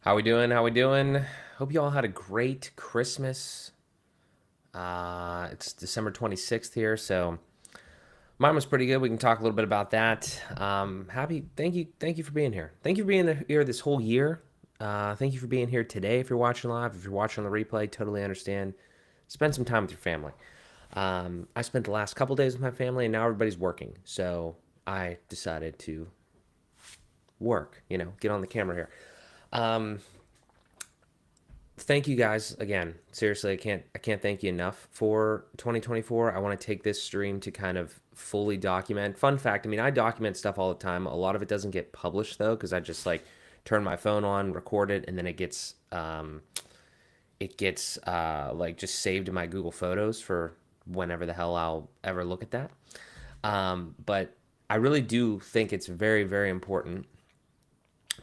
How we doing? How we doing? Hope you all had a great Christmas. It's December 26th here, so mine was pretty good. We can talk a little bit about that. Thank you for being here. Thank you for being here this whole year. Thank you for being here today. If you're watching live, if you're watching on the replay, totally understand. Spend some time with your family. I spent the last couple days with my family, and now everybody's working, so I decided to work. Get on the camera here. Um, Thank you guys again. Seriously, I can't thank you enough for 2024. I want to take this stream to kind of fully document. Fun fact, I mean, I document stuff all the time. A lot of it doesn't get published though because I just like turn my phone on, record it, and then it gets like just saved in my Google Photos for whenever the hell I'll ever look at that. But I really do think it's very, very important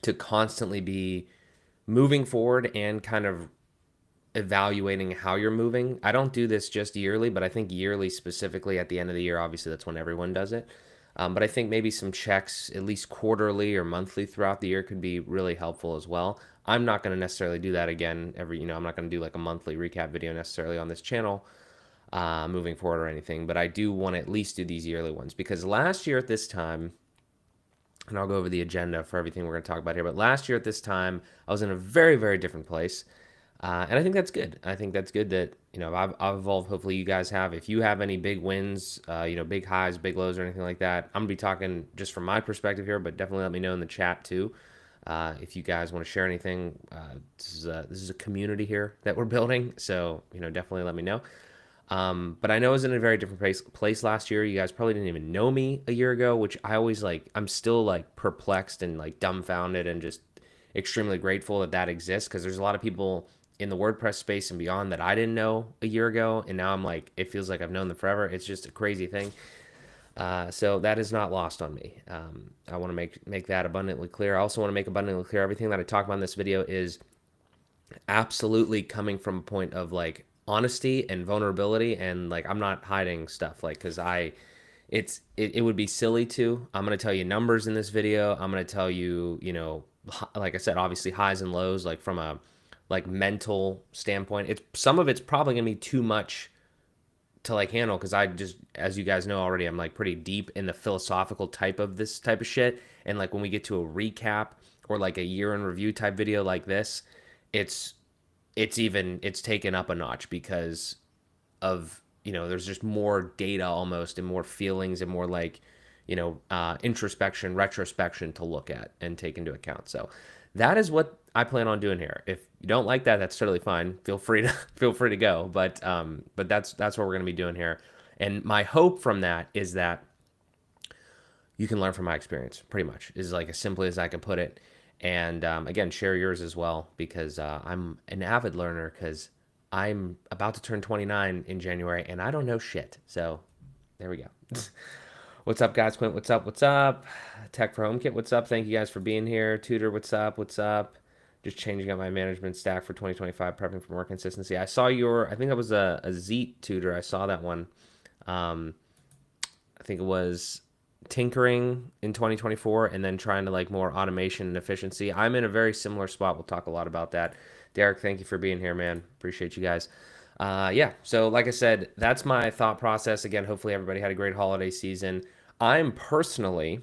to constantly be moving forward and kind of evaluating how you're moving. I don't do this just yearly, but I think yearly specifically at the end of the year, obviously that's when everyone does it. But I think maybe some checks, at least quarterly or monthly throughout the year, could be really helpful as well. I'm not going to necessarily do that again I'm not going to do like a monthly recap video necessarily on this channel moving forward or anything, but I do want to at least do these yearly ones because last year at this time, and I'll go over the agenda for everything we're going to talk about here. But last year at this time, I was in a very, very different place. And I think that's good. I think that's good that, I've evolved. Hopefully you guys have. If you have any big wins, big highs, big lows, or anything like that, I'm going to be talking just from my perspective here, but definitely let me know in the chat too. If you guys want to share anything, this is a community here that we're building. So, definitely let me know. But I know I was in a very different place last year. You guys probably didn't even know me a year ago, which I always like. I'm still like perplexed and like dumbfounded and just extremely grateful that that exists because there's a lot of people in the WordPress space and beyond that I didn't know a year ago, and now I'm like, it feels like I've known them forever. It's just a crazy thing. So that is not lost on me. I want to make that abundantly clear. I also want to make abundantly clear everything that I talk about in this video is absolutely coming from a point of like honesty and vulnerability, and like I'm not hiding stuff like because it would be silly to. I'm going to tell you numbers in this video. I'm going to tell you, like I said, obviously highs and lows, like from a like mental standpoint. It's some of it's probably going to be too much to like handle because I just, as you guys know already, I'm like pretty deep in the philosophical type of this type of shit. And like when we get to a recap or like a year in review type video like this, it's it's taken up a notch because of there's just more data almost and more feelings and more like introspection, retrospection to look at and take into account. So that is what I plan on doing here. If you don't like that, that's totally fine. Feel free to feel free to go. But that's what we're gonna be doing here. And my hope from that is that you can learn from my experience. Pretty much is like as simply as I can put it. And again, share yours as well because I'm an avid learner because I'm about to turn 29 in January and I don't know shit. So there we go. What's up, guys? Quint, what's up? What's up? Tech for HomeKit, what's up? Thank you guys for being here. Tutor, what's up? What's up? Just changing up my management stack for 2025, prepping for more consistency. I saw I think that was a Zeet tutor. I saw that one. I think it was tinkering in 2024 and then trying to like more automation and efficiency. I'm in a very similar spot. We'll talk a lot about that. Derek, thank you for being here, man. Appreciate you guys. Yeah, so like I said, that's my thought process. Again, hopefully everybody had a great holiday season. I'm personally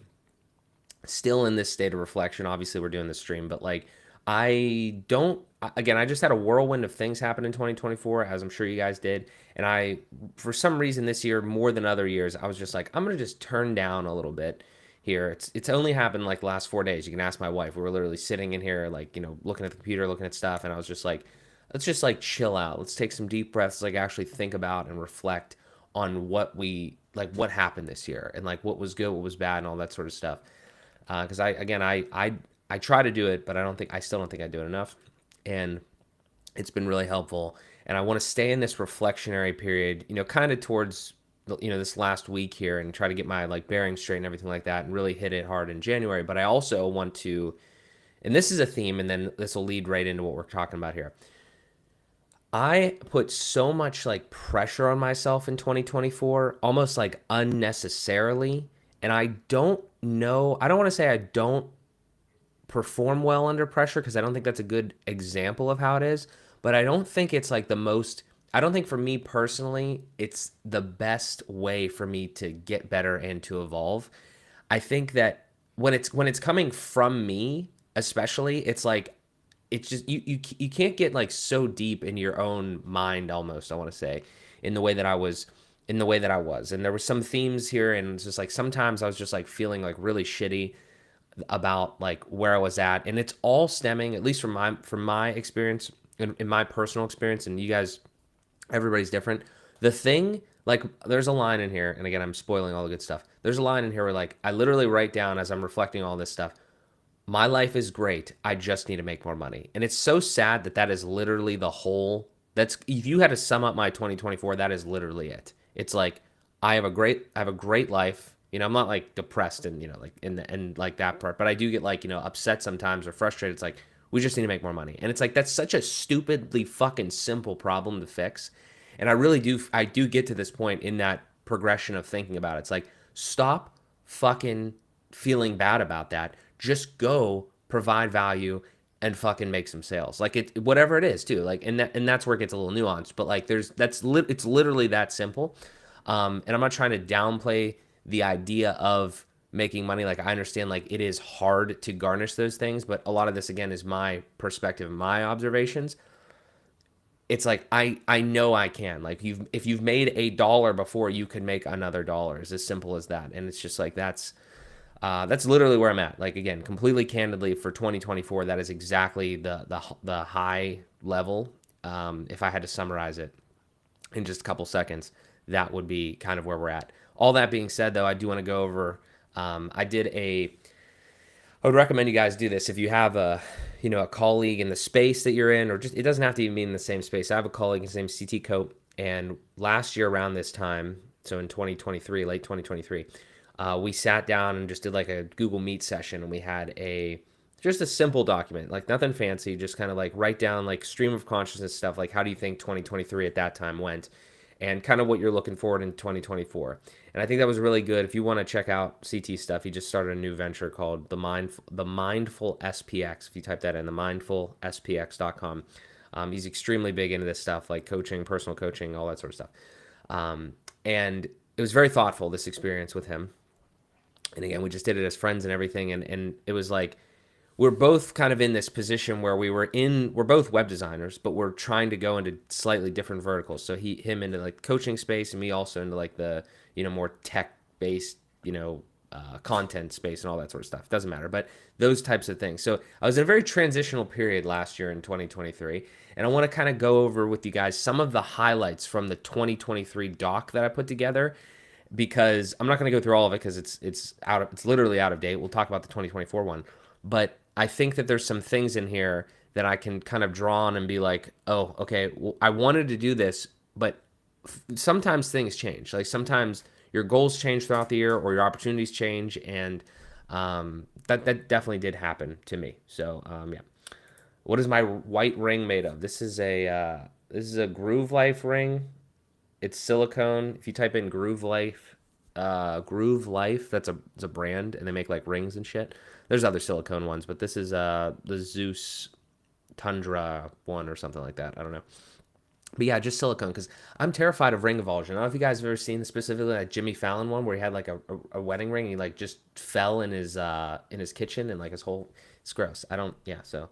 still in this state of reflection. Obviously, we're doing this stream, but like, I don't, again, I just had a whirlwind of things happen in 2024, as I'm sure you guys did. And for some reason this year, more than other years, I was just like, I'm going to just turn down a little bit here. It's only happened like the last 4 days. You can ask my wife. We were literally sitting in here, like, looking at the computer, looking at stuff. And I was just like, let's just like chill out. Let's take some deep breaths, like actually think about and reflect on what happened this year and like what was good, what was bad, and all that sort of stuff. Because I try to do it, but I still don't think I do it enough, and it's been really helpful. And I want to stay in this reflectionary period, kind of towards this last week here, and try to get my like bearings straight and everything like that, and really hit it hard in January. But I also want to, and this is a theme, and then this will lead right into what we're talking about here. I put so much like pressure on myself in 2024, almost like unnecessarily. And I don't know, I don't want to say I don't perform well under pressure because I don't think that's a good example of how it is. But I don't think it's like the most. I don't think for me personally, it's the best way for me to get better and to evolve. I think that when it's coming from me, especially, it's like it's just you can't get like so deep in your own mind almost, I want to say, in the way that I was in the way that I was. And there were some themes here, and it's just like sometimes I was just like feeling like really shitty about like where I was at, and it's all stemming, at least from my experience, in my personal experience, and you guys, everybody's different. The thing, like, there's a line in here, and again, I'm spoiling all the good stuff. There's a line in here where like I literally write down as I'm reflecting on all this stuff. My life is great. I just need to make more money, and it's so sad that that is literally the whole. That's if you had to sum up my 2024, that is literally it. It's like I have a great life. I'm not like depressed and like in the and like that part, but I do get like upset sometimes or frustrated. It's like we just need to make more money, and it's like that's such a stupidly fucking simple problem to fix. And I do get to this point in that progression of thinking about it. It's like stop fucking feeling bad about that. Just go provide value and fucking make some sales. Like it whatever it is too. Like and that's where it gets a little nuanced, but like it's literally that simple. And I'm not trying to downplay the idea of making money. Like I understand like it is hard to garnish those things, but a lot of this again is my perspective, my observations. It's like I know I can. Like if you've made $1 before, you can make another dollar. It's as simple as that. And it's just like that's literally where I'm at. Like again, completely candidly for 2024, that is exactly the high level. If I had to summarize it in just a couple seconds, that would be kind of where we're at. All that being said, though, I do want to go over. I would recommend you guys do this if you have a colleague in the space that you're in, or just it doesn't have to even be in the same space. I have a colleague, his name's CT Cope, and last year around this time, so in 2023, late 2023, we sat down and just did like a Google Meet session, and we had just a simple document, like nothing fancy, just kind of like write down like stream of consciousness stuff, like how do you think 2023 at that time went, and kind of what you're looking forward in 2024. And I think that was really good. If you want to check out CT stuff, he just started a new venture called the Mindful SPX. If you type that in, themindfulspx.com. He's extremely big into this stuff, like coaching, personal coaching, all that sort of stuff. And it was very thoughtful, this experience with him. And again, we just did it as friends and everything. And it was like, we're both kind of in this position where we're both web designers, but we're trying to go into slightly different verticals. So him into like coaching space, and me also into like the more tech based content space and all that sort of stuff. Doesn't matter, but those types of things. So I was in a very transitional period last year in 2023, and I want to kind of go over with you guys some of the highlights from the 2023 doc that I put together, because I'm not going to go through all of it because it's literally out of date. We'll talk about the 2024 one, but I think that there's some things in here that I can kind of draw on and be like, oh, okay, well, I wanted to do this, but sometimes things change. Like sometimes your goals change throughout the year or your opportunities change, and that definitely did happen to me. So yeah, what is my white ring made of? This is a Groove Life ring. It's silicone. If you type in Groove Life, it's a brand, and they make like rings and shit. There's other silicone ones, but this is the Zeus Tundra one or something like that. I don't know. But yeah, just silicone, because I'm terrified of ring avulsion. I don't know if you guys have ever seen specifically that Jimmy Fallon one where he had like a wedding ring and he like just fell in his kitchen, and like his whole, it's gross. So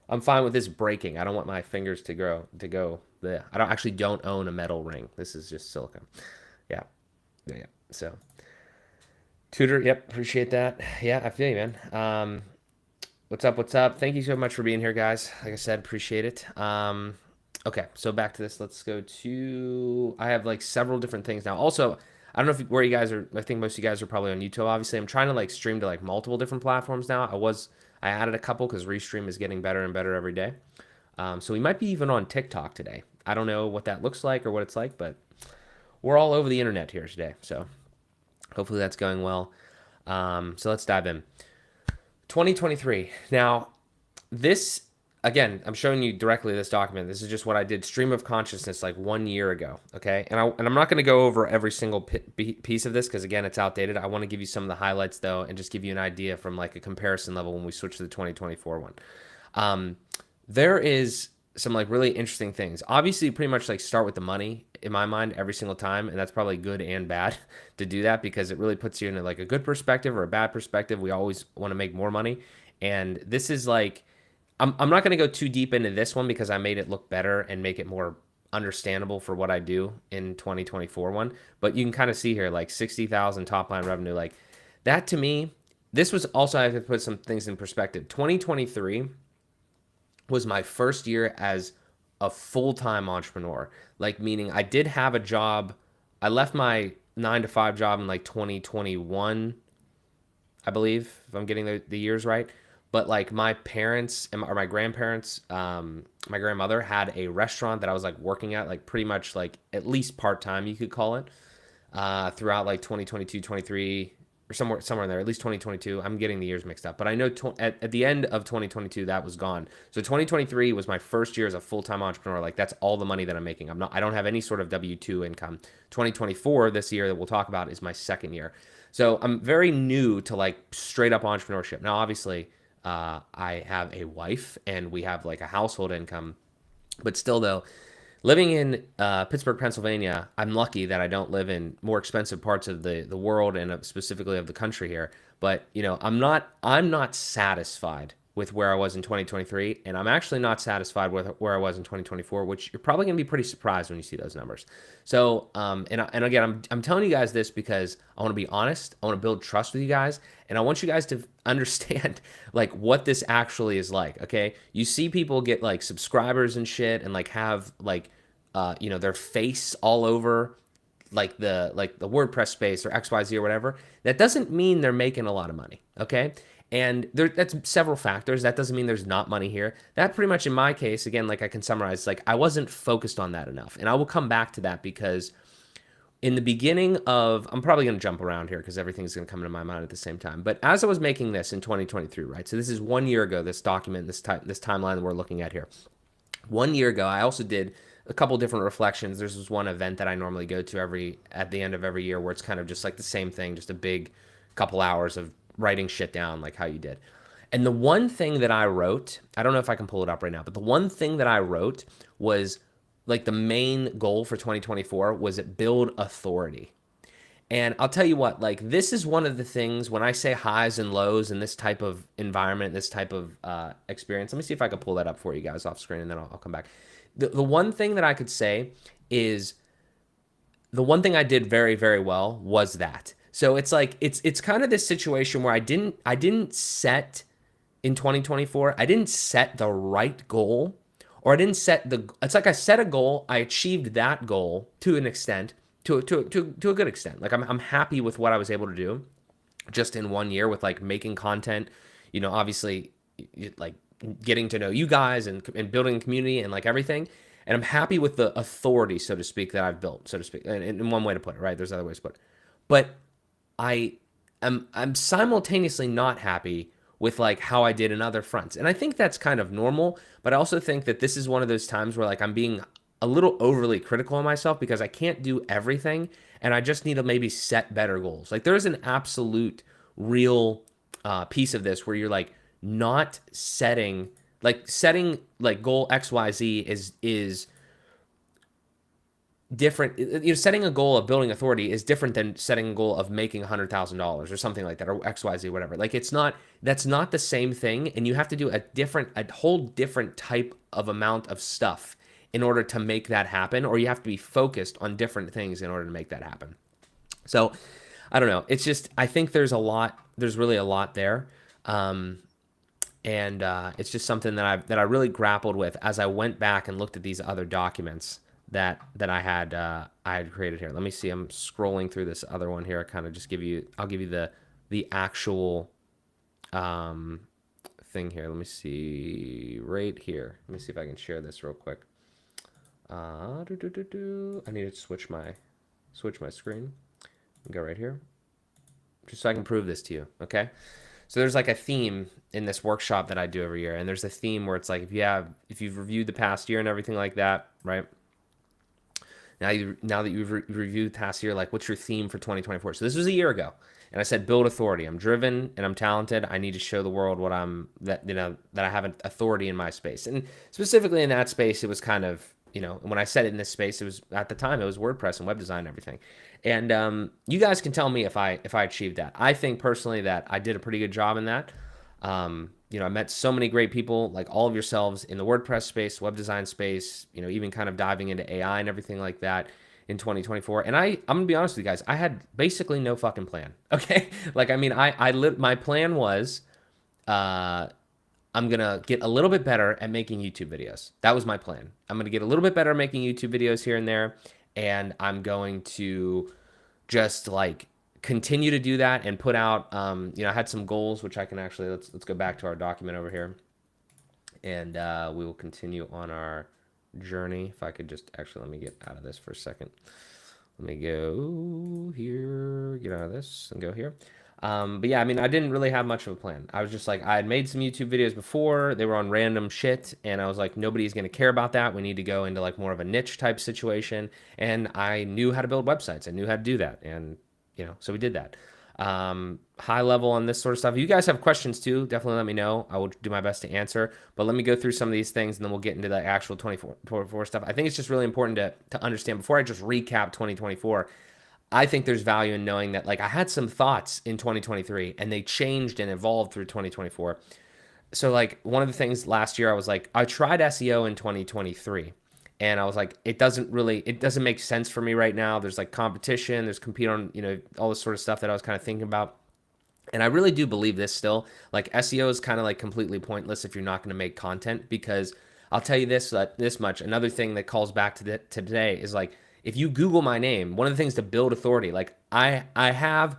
I'm fine with this breaking. I don't want my fingers to go. I don't own a metal ring. This is just silicone. Yeah. Yeah. So Tutor, yep, appreciate that. Yeah, I feel you, man. What's up? What's up? Thank you so much for being here, guys. Like I said, appreciate it. Okay, so back to this. Let's go to. I have like several different things now. Also, I don't know where you guys are. I think most of you guys are probably on YouTube. Obviously, I'm trying to like stream to like multiple different platforms now. I added a couple because Restream is getting better and better every day. So we might be even on TikTok today. I don't know what that looks like or what it's like, but we're all over the internet here today. So hopefully that's going well. So let's dive in. 2023. Now, this again, I'm showing you directly this document. This is just what I did stream of consciousness like 1 year ago. Okay. And I'm not going to go over every single piece of this because, again, it's outdated. I want to give you some of the highlights, though, and just give you an idea from like a comparison level when we switch to the 2024 one. Um, there is some like really interesting things. Obviously, you pretty much like start with the money in my mind every single time, and that's probably good and bad to do that because it really puts you in like a good perspective or a bad perspective. We always want to make more money, and this is like I'm not going to go too deep into this one because I made it look better and make it more understandable for what I do in 2024 one. But you can kind of see here like 60,000 top line revenue, like that to me. This was also, I have to put some things in perspective. 2023 was my first year as a full-time entrepreneur. Like, meaning I did have a job. I left my 9 to 5 job in like 2021, I believe, if I'm getting the years right. But like my parents or my grandparents, my grandmother had a restaurant that I was like working at, like pretty much like at least part-time, you could call it, throughout like 2022, 23, or somewhere in there, at least 2022. I'm getting the years mixed up, but I know at the end of 2022 that was gone. So 2023 was my first year as a full-time entrepreneur. Like that's all the money that I'm making. I don't have any sort of W-2 income. 2024, this year that we'll talk about, is my second year. So I'm very new to like straight up entrepreneurship. Now, obviously, I have a wife and we have like a household income, but still though, living in Pittsburgh, Pennsylvania, I'm lucky that I don't live in more expensive parts of the world and specifically of the country here. But you know, I'm not satisfied with where I was in 2023, and I'm actually not satisfied with where I was in 2024, which you're probably gonna be pretty surprised when you see those numbers. So, and again, I'm telling you guys this because I want to be honest. I want to build trust with you guys, and I want you guys to understand like what this actually is like. Okay, you see people get like subscribers and shit, and like have like their face all over like the WordPress space or XYZ or whatever. That doesn't mean they're making a lot of money, okay? And that's several factors. That doesn't mean there's not money here. That pretty much in my case, again, like I can summarize, like I wasn't focused on that enough. And I will come back to that because in the beginning of, I'm probably going to jump around here because everything's going to come into my mind at the same time. But as I was making this in 2023, right? So this is 1 year ago, this document, this timeline that we're looking at here. 1 year ago, I also did a couple different reflections. There's this one event that I normally go to at the end of every year where it's kind of just like the same thing, just a big couple hours of writing shit down like how you did. And the one thing that I wrote, I don't know if I can pull it up right now, but the one thing that I wrote was like the main goal for 2024 was it build authority. And I'll tell you what, like this is one of the things when I say highs and lows in this type of environment, this type of experience. Let me see if I can pull that up for you guys off screen, and then I'll come back. The one thing that I could say is the one thing I did very, very well was that. So it's like it's kind of this situation where I didn't set in 2024, I didn't set the right goal, or I didn't set the. It's like I set a goal, I achieved that goal to an extent, to a good extent. Like I'm happy with what I was able to do, just in 1 year with like making content. You know, obviously, like getting to know you guys and building a community and like everything. And I'm happy with the authority, so to speak, that I've built, so to speak. And in one way to put it, right? There's other ways to put it. But I I'm simultaneously not happy with like how I did in other fronts. And I think that's kind of normal, but I also think that this is one of those times where like I'm being a little overly critical of myself because I can't do everything and I just need to maybe set better goals. Like there's an absolute real piece of this where you're like not setting like goal XYZ is different. You know, setting a goal of building authority is different than setting a goal of making $100,000 or something like that, or XYZ, whatever. Like that's not the same thing. And you have to do a whole different type of amount of stuff in order to make that happen, or you have to be focused on different things in order to make that happen. So I don't know. It's just, I think there's really a lot there. And it's just something that I really grappled with as I went back and looked at these other documents that I had created here. Let me see. I'm scrolling through this other one here. I'll give you the actual thing here. Let me see right here. Let me see if I can share this real quick. I need to switch my screen. Go right here, just so I can prove this to you. Okay. So there's like a theme in this workshop that I do every year, and there's a theme where it's like if you've reviewed the past year and everything like that, right? Now that you've reviewed the past year, like what's your theme for 2024? So this was a year ago, and I said build authority. I'm driven and I'm talented. I need to show the world that I have an authority in my space, and specifically in that space, it was kind of when I said it in this space, it was at the time it was WordPress and web design and everything. And you guys can tell me if I achieved that. I think personally that I did a pretty good job in that. I met so many great people, like all of yourselves in the WordPress space, web design space, even kind of diving into AI and everything like that in 2024. And I'm gonna be honest with you guys, I had basically no fucking plan. Okay, like I mean, my plan was, I'm gonna get a little bit better at making YouTube videos. That was my plan. I'm gonna get a little bit better at making YouTube videos here and there, and I'm going to just like continue to do that and put out I had some goals which I can actually let's go back to our document over here, and we will continue on our journey. If I could just actually let me get out of this for a second. Let me go here, get out of this and go here. But yeah, I mean, I didn't really have much of a plan. I was just like, I had made some YouTube videos before. They were on random shit. And I was like, nobody's going to care about that. We need to go into like more of a niche type situation. And I knew how to build websites. I knew how to do that. And, so we did that. High level on this sort of stuff. If you guys have questions too, definitely let me know. I will do my best to answer. But let me go through some of these things and then we'll get into the actual 2024 stuff. I think it's just really important to understand before I just recap 2024. I think there's value in knowing that like I had some thoughts in 2023 and they changed and evolved through 2024. So like one of the things last year I was like, I tried SEO in 2023 and I was like, it doesn't make sense for me right now. There's like competition, there's compete on, all this sort of stuff that I was kind of thinking about. And I really do believe this still. Like SEO is kind of like completely pointless if you're not going to make content, because I'll tell you this much. Another thing that calls back to today is like, if you Google my name, one of the things to build authority, like I have,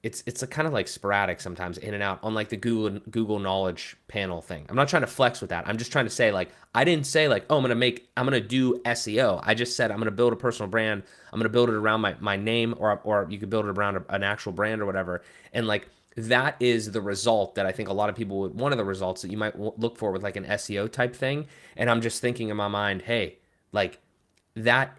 it's a kind of like sporadic sometimes in and out on like the Google knowledge panel thing. I'm not trying to flex with that. I'm just trying to say like, I didn't say like, oh, I'm going to do SEO. I just said, I'm going to build a personal brand. I'm going to build it around my name, or you could build it around an actual brand or whatever. And like, that is the result that I think a lot of people would, one of the results that you might look for with like an SEO type thing. And I'm just thinking in my mind, hey, like that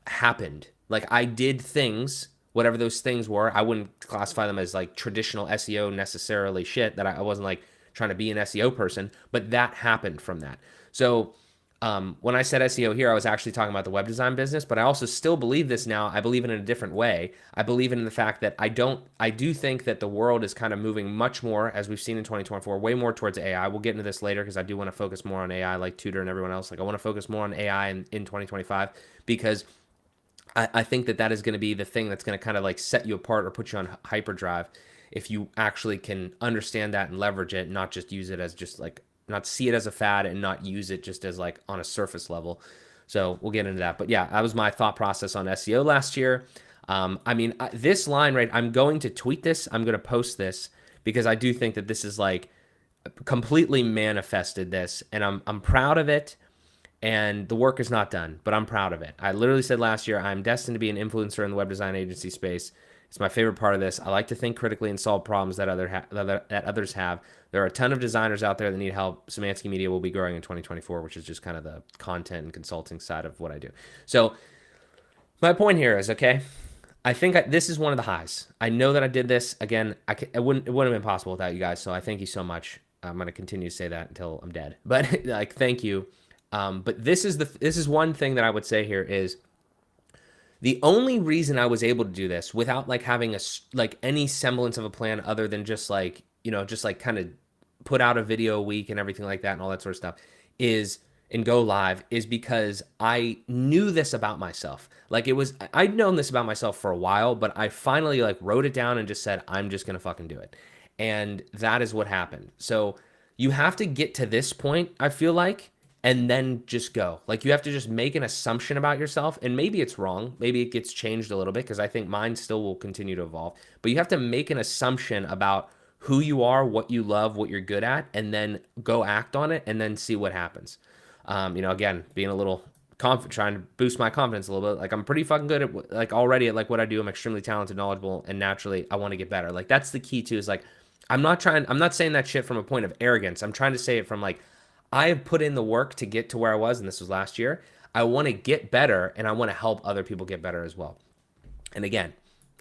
happened. Like I did things, whatever those things were. I wouldn't classify them as like traditional SEO necessarily shit, that I wasn't like trying to be an SEO person, but that happened from that. So when I said SEO here, I was actually talking about the web design business, but I also still believe this now. I believe in a different way. I believe in the fact that I do think that the world is kind of moving much more, as we've seen in 2024, way more towards AI. We'll get into this later because I do want to focus more on AI like Tudor and everyone else. Like I want to focus more on AI in 2025 because I think that is going to be the thing that's going to kind of like set you apart or put you on hyperdrive if you actually can understand that and leverage it, not just use it as just like, not see it as a fad and not use it just as like on a surface level. So we'll get into that. But yeah, that was my thought process on SEO last year. I mean, this line, right, I'm going to tweet this. I'm going to post this because I do think that this is like completely manifested this, and I'm proud of it. And the work is not done, but I'm proud of it. I literally said last year, I'm destined to be an influencer in the web design agency space. It's my favorite part of this. I like to think critically and solve problems that others have. There are a ton of designers out there that need help. Szymanski Media will be growing in 2024, which is just kind of the content and consulting side of what I do. So my point here is, okay, I think this is one of the highs. I know that I did this. Again, it wouldn't have been possible without you guys, so I thank you so much. I'm going to continue to say that until I'm dead. But like, thank you. But this is one thing that I would say here is the only reason I was able to do this without like having any semblance of a plan other than just like, just like kind of put out a video a week and everything like that and all that sort of stuff and go live is because I knew this about myself. Like I'd known this about myself for a while, but I finally like wrote it down and just said, I'm just going to fucking do it. And that is what happened. So you have to get to this point, I feel like, and then just go. Like you have to just make an assumption about yourself, and maybe it's wrong. Maybe it gets changed a little bit because I think mine still will continue to evolve. But you have to make an assumption about who you are, what you love, what you're good at, and then go act on it and then see what happens. Again, being a little confident, trying to boost my confidence a little bit. Like I'm pretty fucking good at like already at like what I do. I'm extremely talented, knowledgeable, and naturally I want to get better. Like that's the key too, is like I'm not saying that shit from a point of arrogance. I'm trying to say it from like, I have put in the work to get to where I was, and this was last year. I want to get better, and I want to help other people get better as well. And again,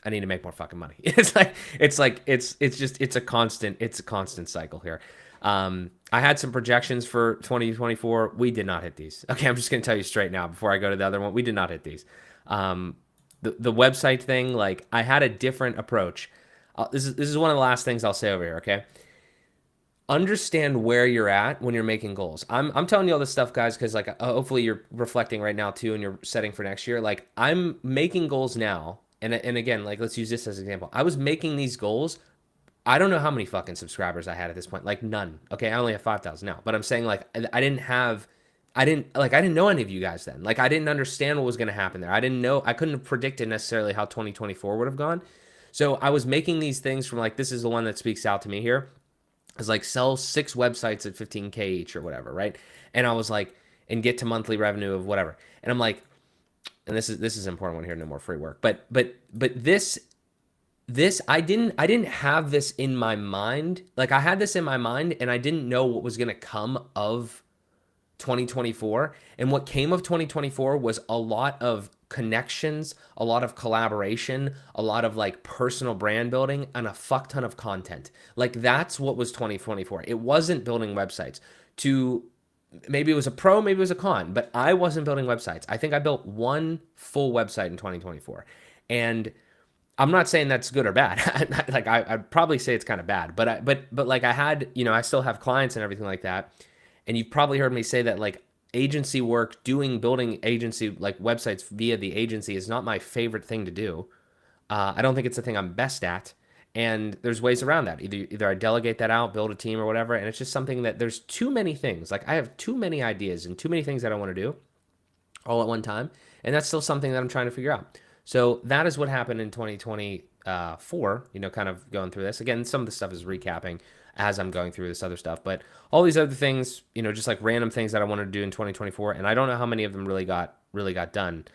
I need to make more fucking money. It's a constant cycle here. I had some projections for 2024. We did not hit these. Okay, I'm just gonna tell you straight now before I go to the other one. We did not hit these. The website thing, like I had a different approach. This is one of the last things I'll say over here. Okay, understand where you're at when you're making goals. I'm telling you all this stuff, guys, because like hopefully you're reflecting right now too, and you're setting for next year. Like I'm making goals now, and again, like let's use this as an example. I was making these goals. I don't know how many fucking subscribers I had at this point, like none. Okay, I only have 5,000 now, but I'm saying like I didn't know any of you guys then. Like I didn't understand what was going to happen there. I couldn't have predicted necessarily how 2024 would have gone. So I was making these things from like, this is the one that speaks out to me here. It's like sell 6 websites at 15K each or whatever, right? And I was like, and get to monthly revenue of whatever. And I'm like, and this is an important one here, no more free work. But this I didn't have this in my mind. Like I had this in my mind and I didn't know what was gonna come of 2024. And what came of 2024 was a lot of connections, a lot of collaboration, a lot of like personal brand building, and a fuck ton of content. Like that's what was 2024. It wasn't building websites. To maybe it was a pro, maybe it was a con, but I wasn't building websites. I think I built one full website in 2024. And I'm not saying that's good or bad. Like I'd probably say it's kind of bad, but like I had, I still have clients and everything like that. And you've probably heard me say that like agency work, building agency like websites via the agency is not my favorite thing to do. I don't think it's the thing I'm best at. And there's ways around that. Either I delegate that out, build a team or whatever. And it's just something that there's too many things. Like I have too many ideas and too many things that I want to do all at one time. And that's still something that I'm trying to figure out. So that is what happened in 2024, kind of going through this. Again, some of the stuff is recapping as I'm going through this other stuff, but all these other things, just like random things that I wanted to do in 2024, and I don't know how many of them really got done.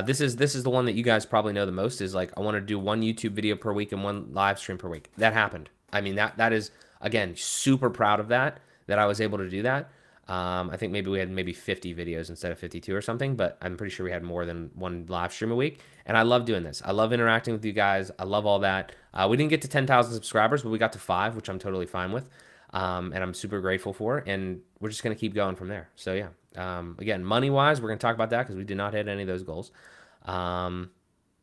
This is the one that you guys probably know the most, is like I want to do one YouTube video per week and one live stream per week. That happened. I mean, that is, again, super proud of that I was able to do that. I think maybe we had 50 videos instead of 52 or something, but I'm pretty sure we had more than one live stream a week. And I love doing this. I love interacting with you guys. I love all that. We didn't get to 10,000 subscribers, but we got to 5, which I'm totally fine with. And I'm super grateful for. And we're just going to keep going from there. So yeah, again, money-wise, we're going to talk about that because we did not hit any of those goals. But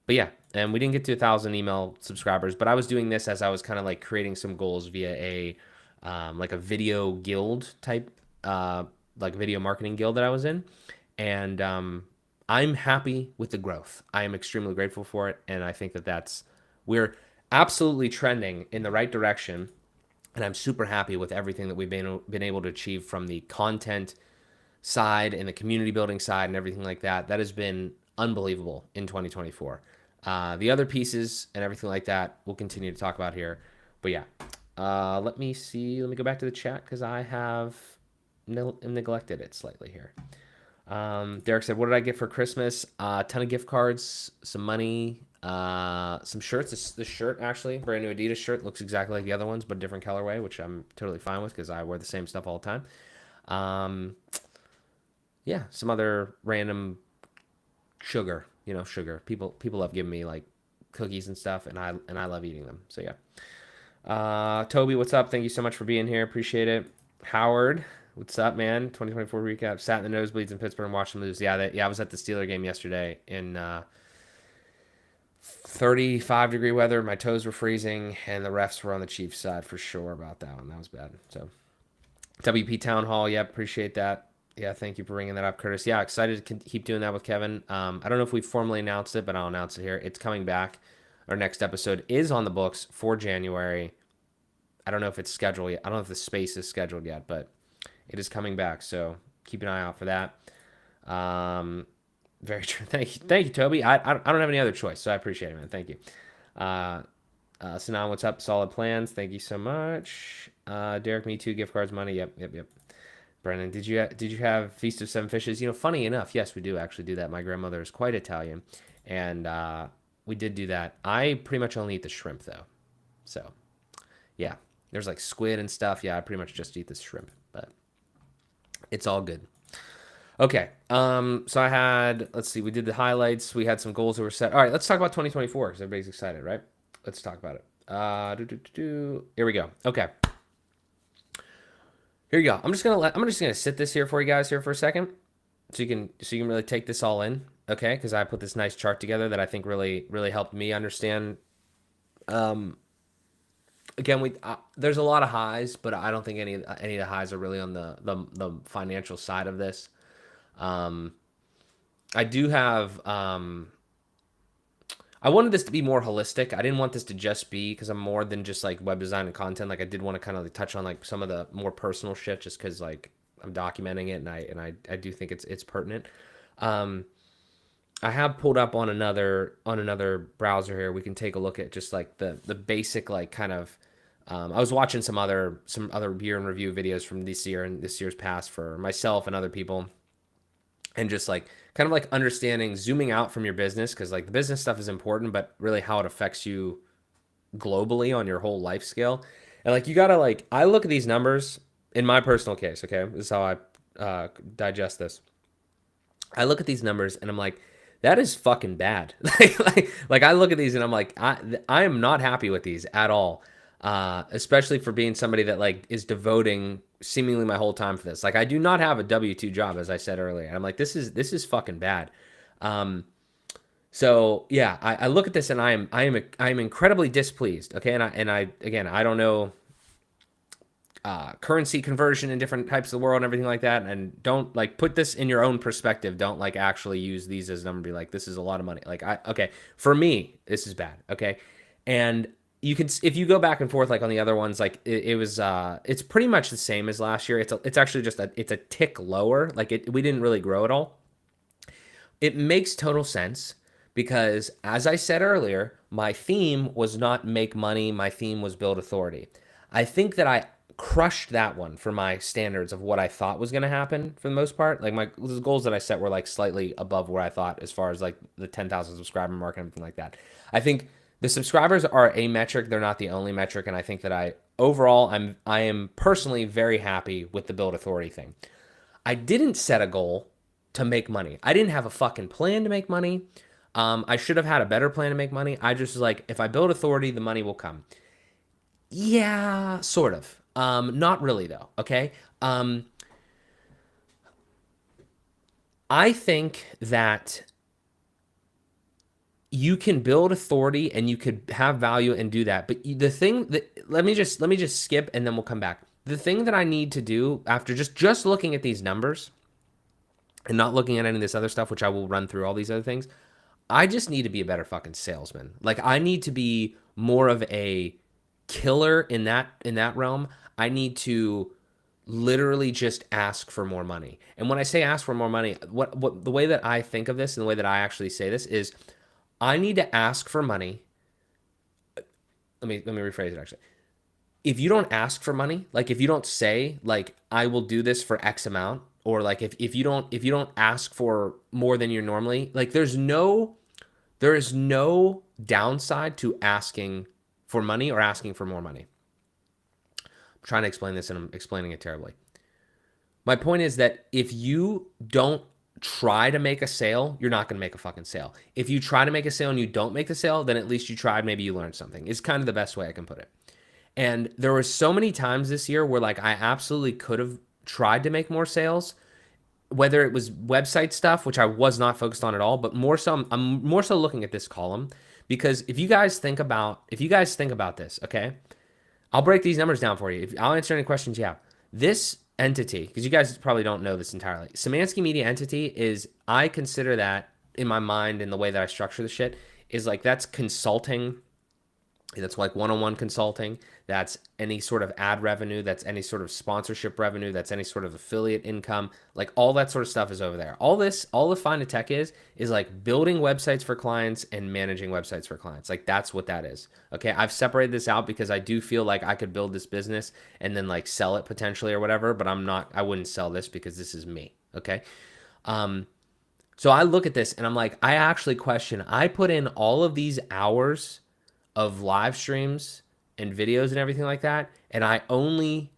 yeah, and we didn't get to 1,000 email subscribers, but I was doing this as I was kind of like creating some goals via like a video guild type, like video marketing guild that I was in. And I'm happy with the growth. I am extremely grateful for it. And I think we're absolutely trending in the right direction. And I'm super happy with everything that we've been able to achieve from the content side and the community building side and everything like that. That has been unbelievable in 2024. The other pieces and everything like that we'll continue to talk about here. But yeah, let me go back to the chat because I have neglected it slightly here. Derek said, what did I get for Christmas? A ton of gift cards, some money, some shirts. This shirt, actually, brand new Adidas shirt, looks exactly like the other ones, but different colorway, which I'm totally fine with because I wear the same stuff all the time. Yeah, some other random sugar. People love giving me like cookies and stuff, and I love eating them. So yeah. Toby, what's up? Thank you so much for being here. Appreciate it. Howard, what's up, man? 2024 recap. Sat in the nosebleeds in Pittsburgh and watched them lose. Yeah, I was at the Steeler game yesterday in 35-degree weather. My toes were freezing, and the refs were on the Chiefs' side for sure about that one. That was bad. So, WP Town Hall, yeah, appreciate that. Yeah, thank you for bringing that up, Curtis. Yeah, excited to keep doing that with Kevin. I don't know if we've formally announced it, but I'll announce it here. It's coming back. Our next episode is on the books for January. I don't know if it's scheduled yet. I don't know if the space is scheduled yet, but it is coming back. So keep an eye out for that. Very true. Thank you, Toby. I don't have any other choice, so I appreciate it, man. Thank you. Sanan, what's up? Solid plans. Thank you so much. Derek, me too. Gift cards, money. Yep. Brennan, did you have Feast of Seven Fishes? Funny enough, yes, we do actually do that. My grandmother is quite Italian, and we did do that. I pretty much only eat the shrimp though, So yeah, there's like squid and stuff. Yeah, I pretty much just eat this shrimp, but it's all good. Okay. So I had, let's see, we did the highlights. We had some goals that were set. All right, let's talk about 2024 because everybody's excited, right? Let's talk about it. Here we go. Okay. Here you go. I'm just gonna sit this here for you guys here for a second, so you can really take this all in. Okay, because I put this nice chart together that I think really helped me understand. Um, Again, we there's a lot of highs, but I don't think any of the highs are really on the financial side of this. Um, I do have I wanted this to be more holistic. I didn't want this to just be because I'm more than just like web design and content. Like I did want to kind of like touch on like some of the more personal shit just because like I'm documenting it and I do think it's pertinent. Um, I have pulled up on another browser here. We can take a look at just like the basic like kind of. I was watching some other year in review videos from this year and this year's past for myself and other people, and just like kind of like understanding zooming out from your business because like the business stuff is important, but really how it affects you globally on your whole life scale. And like you gotta like I look at these numbers in my personal case. Okay, this is how I digest this. I look at these numbers and I'm like, that is fucking bad. Like I look at these and I'm like, I am not happy with these at all. Especially for being somebody that like is devoting seemingly my whole time for this. Like I do not have a W-2 job, as I said earlier. I'm like, this is fucking bad. Um, so yeah, I look at this and I am incredibly displeased. Okay, and I again I don't know currency conversion in different types of the world and everything like that. And don't like put this in your own perspective. Don't like actually use these as a number. Be like, this is a lot of money. Like okay, for me, this is bad. Okay. And you can, if you go back and forth, like on the other ones, like it was, it's pretty much the same as last year. It's actually just it's a tick lower. Like we didn't really grow at all. It makes total sense because as I said earlier, my theme was not make money. My theme was build authority. I think that I crushed that one for my standards of what I thought was going to happen for the most part. Like my the goals that I set were like slightly above where I thought as far as like the 10,000 subscriber mark and everything like that. I think the subscribers are a metric. They're not the only metric. And I think that I am personally very happy with the build authority thing. I didn't set a goal to make money. I didn't have a fucking plan to make money. I should have had a better plan to make money. I just was like, if I build authority, the money will come. Yeah, sort of. Not really though. Okay. I think that you can build authority and you could have value and do that. But the thing that let me just skip and then we'll come back. The thing that I need to do after just looking at these numbers and not looking at any of this other stuff, which I will run through all these other things, I just need to be a better fucking salesman. Like I need to be more of a killer in that realm. I need to literally just ask for more money. And when I say ask for more money, what the way that I think of this and the way that I actually say this is I need to ask for money. Let me rephrase it actually. If you don't ask for money, like if you don't say like I will do this for X amount, or like if you don't ask for more than you're normally, like there is no downside to asking for money or asking for more money. I'm trying to explain this and I'm explaining it terribly. My point is that if you don't try to make a sale, you're not going to make a fucking sale. If you try to make a sale and you don't make the sale, then at least you tried, maybe you learned something. It's kind of the best way I can put it. And there were so many times this year where like I absolutely could have tried to make more sales, whether it was website stuff, which I was not focused on at all, but more so I'm more so looking at this column because if you guys think about this, okay? I'll break these numbers down for you. I'll answer any questions you have. This entity, because you guys probably don't know this entirely. Szymanski Media entity is, I consider that in my mind and the way that I structure the shit is like that's consulting. That's like one-on-one consulting. That's any sort of ad revenue. That's any sort of sponsorship revenue. That's any sort of affiliate income. Like all that sort of stuff is over there. All the Find a Tech is like building websites for clients and managing websites for clients. Like that's what that is. Okay. I've separated this out because I do feel like I could build this business and then like sell it potentially or whatever, but I wouldn't sell this because this is me. Okay. So I look at this and I'm like, I actually question, I put in all of these hours of live streams and videos and everything like that. And I only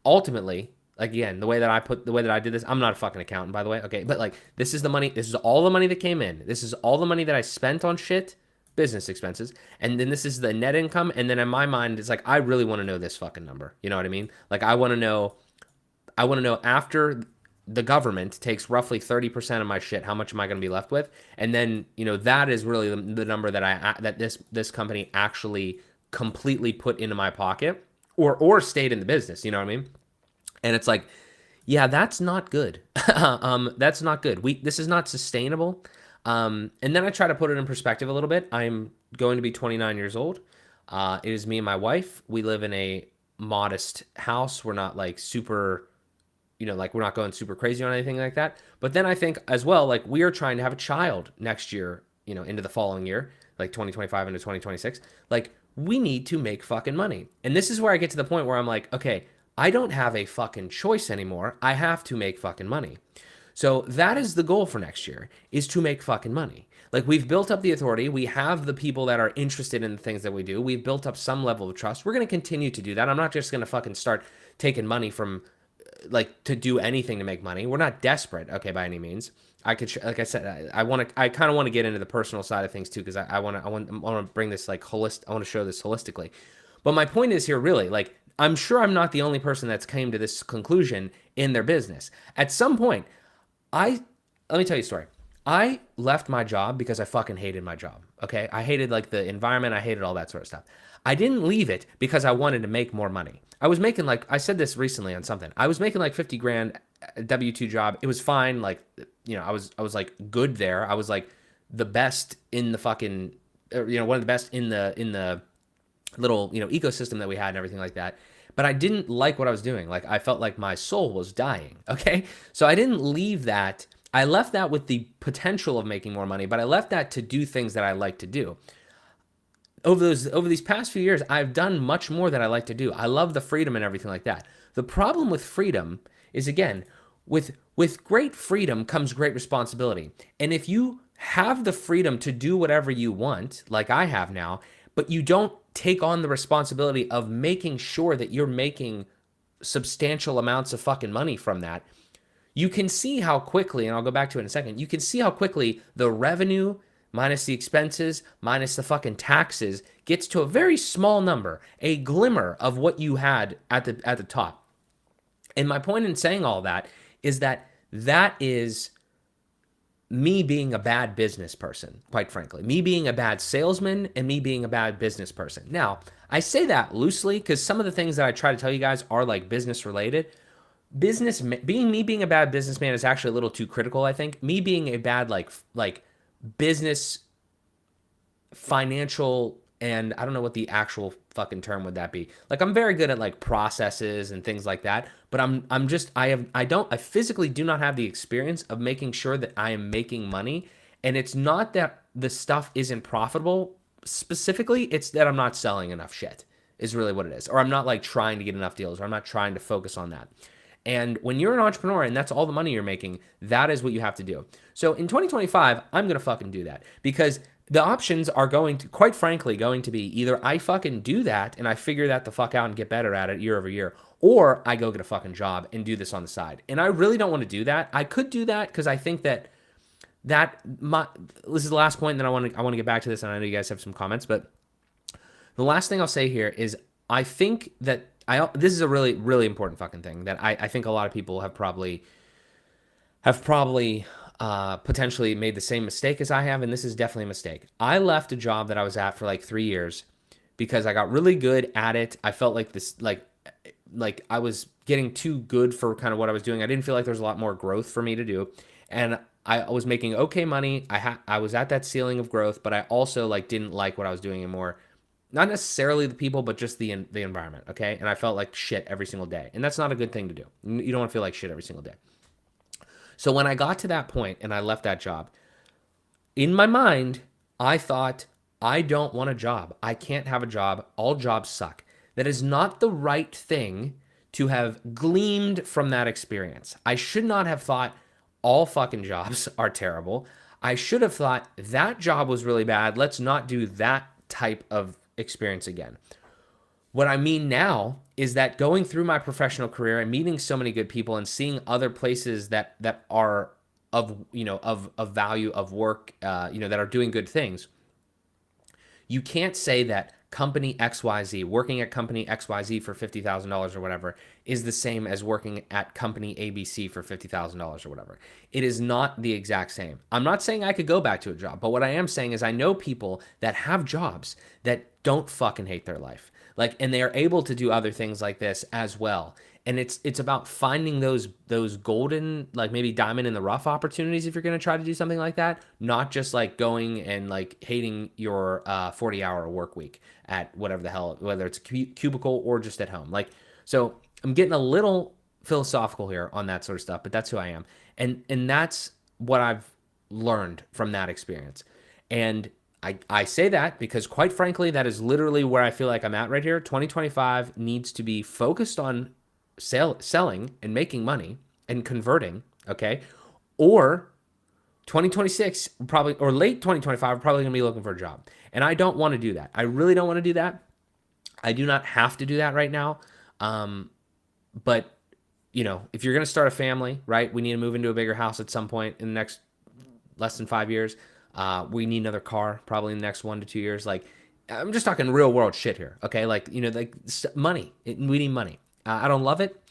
ultimately, like, again, the way that I did this, I'm not a fucking accountant, by the way. Okay. But like, this is the money. This is all the money that came in. This is all the money that I spent on shit, business expenses. And then this is the net income. And then in my mind, it's like, I really want to know this fucking number. You know what I mean? Like, I want to know after the government takes roughly 30% of my shit, how much am I going to be left with? And then, that is really the number that this company actually completely put into my pocket or stayed in the business, you know what I mean? And it's like, yeah, that's not good. That's not good. This is not sustainable. And then I try to put it in perspective a little bit. I'm going to be 29 years old. It is me and my wife. We live in a modest house. We're not like super, like we're not going super crazy on anything like that. But then I think as well, like we are trying to have a child next year, into the following year, like 2025 into 2026. Like we need to make fucking money. And this is where I get to the point where I'm like, okay, I don't have a fucking choice anymore. I have to make fucking money. So that is the goal for next year, is to make fucking money. Like we've built up the authority. We have the people that are interested in the things that we do. We've built up some level of trust. We're going to continue to do that. I'm not just going to fucking start taking money from like to do anything to make money. We're not desperate, okay, by any means. I could, like I said, I kind of want to get into the personal side of things too, because I want to bring this like holistic. I want to show this holistically. But my point is here, really, like I'm sure I'm not the only person that's came to this conclusion in their business. At some point, let me tell you a story. I left my job because I fucking hated my job. Okay. I hated like the environment. I hated all that sort of stuff. I didn't leave it because I wanted to make more money. I was making like, I said this recently on something. I was making like 50 grand W-2 job. It was fine. Like, I was like good there. I was like the best in the fucking, one of the best in the little, ecosystem that we had and everything like that. But I didn't like what I was doing. Like I felt like my soul was dying. Okay. So I didn't leave that. I left that with the potential of making more money, but I left that to do things that I like to do. Over these past few years, I've done much more that I like to do. I love the freedom and everything like that. The problem with freedom is, again, with great freedom comes great responsibility. And if you have the freedom to do whatever you want, like I have now, but you don't take on the responsibility of making sure that you're making substantial amounts of fucking money from that, you can see how quickly, and I'll go back to it in a second, you can see how quickly the revenue minus the expenses, minus the fucking taxes, gets to a very small number, a glimmer of what you had at the top. And my point in saying all that is that is me being a bad business person, quite frankly. Me being a bad salesman and me being a bad business person. Now, I say that loosely because some of the things that I try to tell you guys are like business related. Being a bad businessman is actually a little too critical, I think. Me being a bad like business, financial, and I don't know what the actual fucking term would that be. Like I'm very good at like processes and things like that, but I physically do not have the experience of making sure that I am making money. And it's not that the stuff isn't profitable specifically, it's that I'm not selling enough shit is really what it is. Or I'm not like trying to get enough deals, or I'm not trying to focus on that. And when you're an entrepreneur and that's all the money you're making, that is what you have to do. So in 2025, I'm going to fucking do that because the options are quite frankly, going to be either I fucking do that and I figure that the fuck out and get better at it year over year, or I go get a fucking job and do this on the side. And I really don't want to do that. I could do that because I think this is the last point, and then I want to get back to this, and I know you guys have some comments, but the last thing I'll say here is I think that this is a really, really important fucking thing that I think a lot of people have probably potentially made the same mistake as I have, and this is definitely a mistake. I left a job that I was at for like 3 years because I got really good at it. I felt like this, like I was getting too good for kind of what I was doing. I didn't feel like there was a lot more growth for me to do, and I was making okay money. I was at that ceiling of growth, but I also like didn't like what I was doing anymore. Not necessarily the people, but just the environment, okay? And I felt like shit every single day. And that's not a good thing to do. You don't want to feel like shit every single day. So when I got to that point and I left that job, in my mind, I thought, I don't want a job. I can't have a job. All jobs suck. That is not the right thing to have gleaned from that experience. I should not have thought all fucking jobs are terrible. I should have thought that job was really bad. Let's not do that type of experience again. What I mean now is that going through my professional career and meeting so many good people and seeing other places that are of of value, of work, that are doing good things, you can't say that company XYZ, working at company XYZ for $50,000 or whatever, is the same as working at company ABC for $50,000 or whatever. It is not the exact same. I'm not saying I could go back to a job, but what I am saying is I know people that have jobs that don't fucking hate their life. Like, and they are able to do other things like this as well. And it's about finding those golden, like maybe diamond in the rough opportunities if you're going to try to do something like that, not just like going and like hating your 40-hour work week at whatever the hell, whether it's a cubicle or just at home. Like, so I'm getting a little philosophical here on that sort of stuff, but that's who I am. And that's what I've learned from that experience. And I say that because, quite frankly, that is literally where I feel like I'm at right here. 2025 needs to be focused on selling and making money and converting, okay? Or 2026 probably, or late 2025, we're probably gonna be looking for a job. And I don't want to do that. I really don't want to do that. I do not have to do that right now. But if you're gonna start a family, right? We need to move into a bigger house at some point in the next less than 5 years. We need another car probably in the next 1 to 2 years. Like, I'm just talking real world shit here, okay? Like, like money. We need money. I don't love it.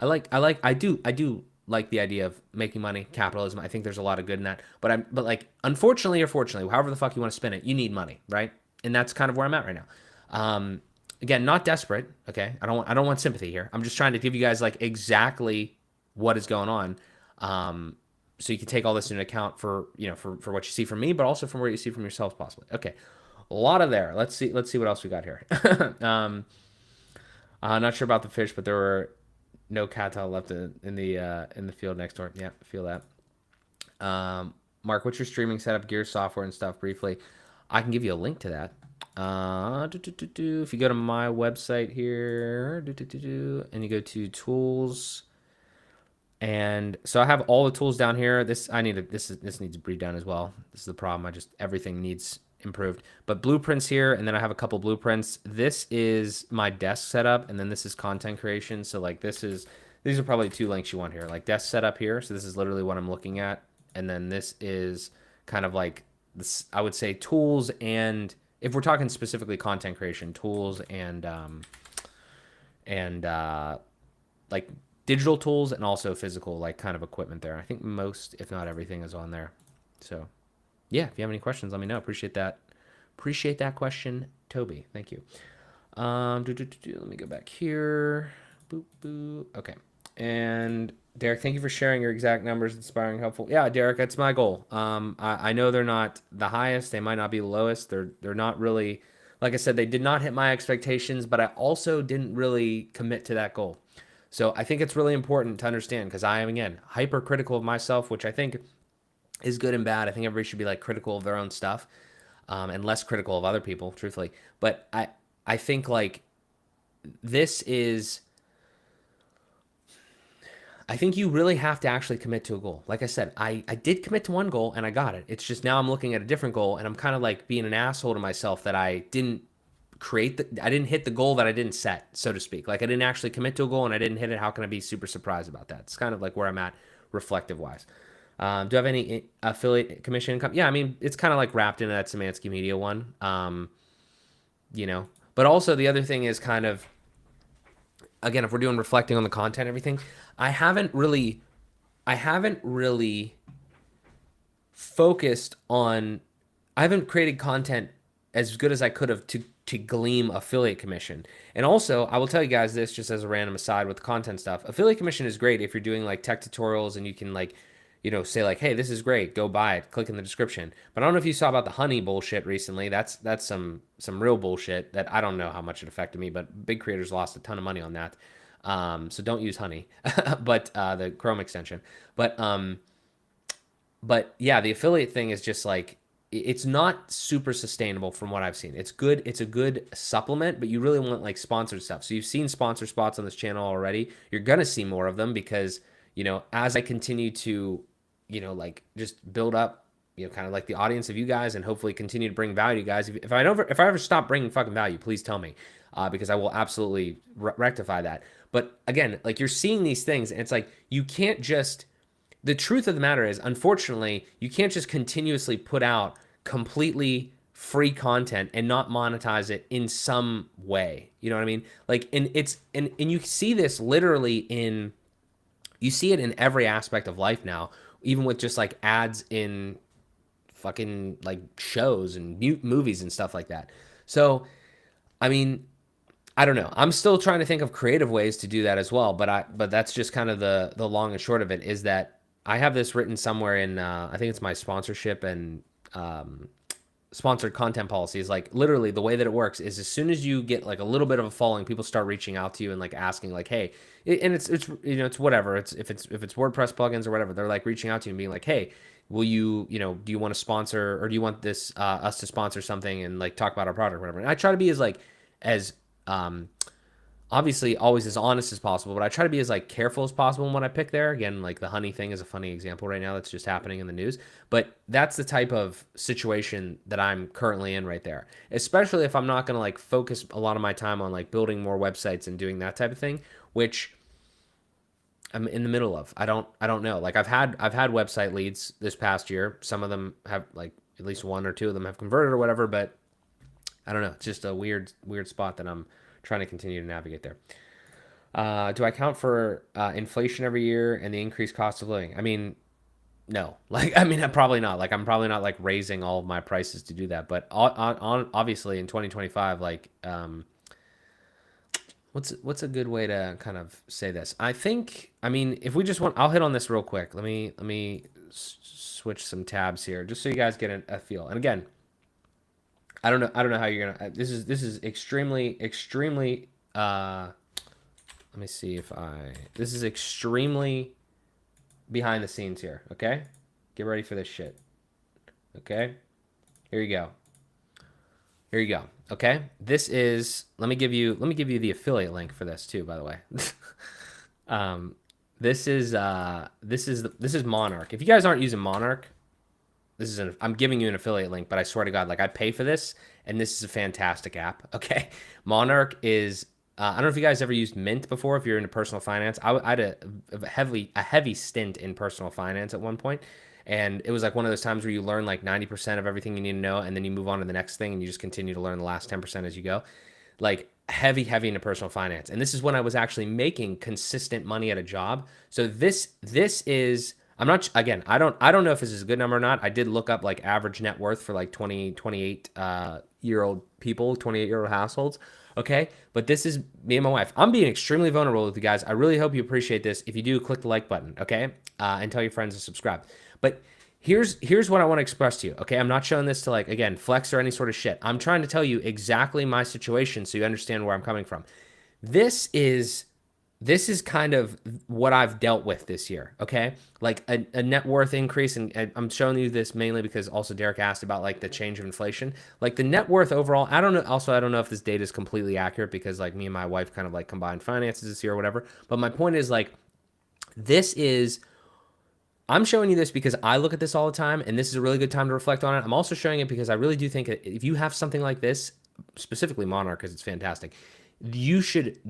I do like the idea of making money, capitalism. I think there's a lot of good in that. But like, unfortunately or fortunately, however the fuck you want to spin it, you need money, right? And that's kind of where I'm at right now. Again, not desperate. Okay, I don't want sympathy here. I'm just trying to give you guys like exactly what is going on, so you can take all this into account for for what you see from me, but also from where you see from yourselves possibly. Okay, a lot of there. Let's see what else we got here. Not sure about the fish, but there were no cattail left in the field next door. Yeah, feel that. Mark, what's your streaming setup, gear, software, and stuff? Briefly, I can give you a link to that. If you go to my website here, and you go to tools, and so I have all the tools down here. This needs to be done as well. This is the problem. Everything needs improved. But blueprints here, and then I have a couple blueprints. This is my desk setup, and then this is content creation. So like these are probably 2 links you want here. Like desk setup here. So this is literally what I'm looking at, and then this is kind of like this. I would say tools, and if we're talking specifically content creation, tools and like digital tools and also physical like kind of equipment there. I think most, if not everything, is on there. So yeah, if you have any questions, let me know. Appreciate that. Appreciate that question, Toby. Thank you. Let me go back here. Boop, boop. Okay. And Derek, thank you for sharing your exact numbers. Inspiring, helpful. Yeah, Derek, that's my goal. I know they're not the highest. They might not be the lowest. They're not really, like I said, they did not hit my expectations, but I also didn't really commit to that goal. So I think it's really important to understand, because I am, again, hypercritical of myself, which I think is good and bad. I think everybody should be like critical of their own stuff, and less critical of other people, truthfully. But I think like this is, I think you really have to actually commit to a goal. Like I said, I did commit to one goal and I got it. It's just now I'm looking at a different goal and I'm kind of like being an asshole to myself that I didn't I didn't hit the goal that I didn't set, so to speak. Like I didn't actually commit to a goal and I didn't hit it. How can I be super surprised about that? It's kind of like where I'm at reflective wise. Do I have any affiliate commission income? Yeah, I mean, it's kind of like wrapped into that Szymanski Media one. But also the other thing is kind of, again, if we're doing reflecting on the content and everything, I haven't really focused on, I haven't created content as good as I could have to glean affiliate commission. And also, I will tell you guys this just as a random aside with the content stuff. Affiliate commission is great if you're doing like tech tutorials and you can like, say like, hey, this is great, go buy it, click in the description. But I don't know if you saw about the honey bullshit recently. That's some real bullshit that I don't know how much it affected me, but big creators lost a ton of money on that. So don't use honey, but the Chrome extension. But yeah, the affiliate thing is just like, it's not super sustainable from what I've seen. It's good. It's a good supplement, but you really want like sponsored stuff. So you've seen sponsor spots on this channel already. You're going to see more of them because, as I continue to, like just build up, kind of like the audience of you guys and hopefully continue to bring value to you guys. If I ever stop bringing fucking value, please tell me. because I will absolutely rectify that. But again, like you're seeing these things, and it's like you can't just. The truth of the matter is, unfortunately, you can't just continuously put out completely free content and not monetize it in some way. You know what I mean? Like, and you see this literally in, you see it in every aspect of life now, even with just like ads in fucking like shows and movies and stuff like that. So, I mean, I don't know. I'm still trying to think of creative ways to do that as well, but that's just kind of the long and short of it is that I have this written somewhere in I think it's my sponsorship and sponsored content policy is like literally the way that it works is as soon as you get like a little bit of a following, people start reaching out to you and like asking like, hey, and it's you know it's whatever it's if it's WordPress plugins or whatever, they're like reaching out to you and being like, hey, will you do you want to sponsor or do you want this us to sponsor something and like talk about our product or whatever. And I try to be as like as obviously always as honest as possible, but I try to be as like careful as possible in what I pick there. Again, like the honey thing is a funny example right now that's just happening in the news, but that's the type of situation that I'm currently in right there. Especially if I'm not going to like focus a lot of my time on like building more websites and doing that type of thing, which I'm in the middle of. I don't know. Like I've had website leads this past year. Some of them have like at least one or two of them have converted or whatever, but I don't know. It's just a weird spot that I'm trying to continue to navigate there. Do I account for inflation every year and the increased cost of living? I mean, no. Like, I mean, I'm probably not. Like, I'm probably not like raising all of my prices to do that. But obviously in 2025, like, what's a good way to kind of say this? I think, I mean, if we just want, I'll hit on this real quick. Let me switch some tabs here just so you guys get a feel. And again, I don't know how you're gonna. This is extremely. Let me see if I. This is extremely behind the scenes here. Okay, get ready for this shit. Okay, here you go. Here you go. Okay, this is. Let me give you the affiliate link for this too. By the way, um, this is Monarch. If you guys aren't using Monarch, I'm giving you an affiliate link, but I swear to God, like I pay for this, and this is a fantastic app. Okay, Monarch is. I don't know if you guys ever used Mint before. If you're into personal finance, I had a heavy stint in personal finance at one point, and it was like one of those times where you learn like 90% of everything you need to know, and then you move on to the next thing, and you just continue to learn the last 10% as you go. Like heavy into personal finance, and this is when I was actually making consistent money at a job. So this is. I'm not, again, I don't know if this is a good number or not. I did look up like average net worth for like 28 year old people, 28-year-old households. Okay. But this is me and my wife. I'm being extremely vulnerable with you guys. I really hope you appreciate this. If you do, click the like button. Okay. And tell your friends to subscribe. But here's what I want to express to you. Okay. I'm not showing this to like, again, flex or any sort of shit. I'm trying to tell you exactly my situation so you understand where I'm coming from. This is kind of what I've dealt with this year, okay? Like a net worth increase, and I'm showing you this mainly because also Derek asked about like the change of inflation. Like the net worth overall, I don't know. Also, I don't know if this data is completely accurate because like me and my wife kind of like combined finances this year or whatever. But my point is like, I'm showing you this because I look at this all the time, and this is a really good time to reflect on it. I'm also showing it because I really do think that if you have something like this, specifically Monarch, because it's fantastic, you should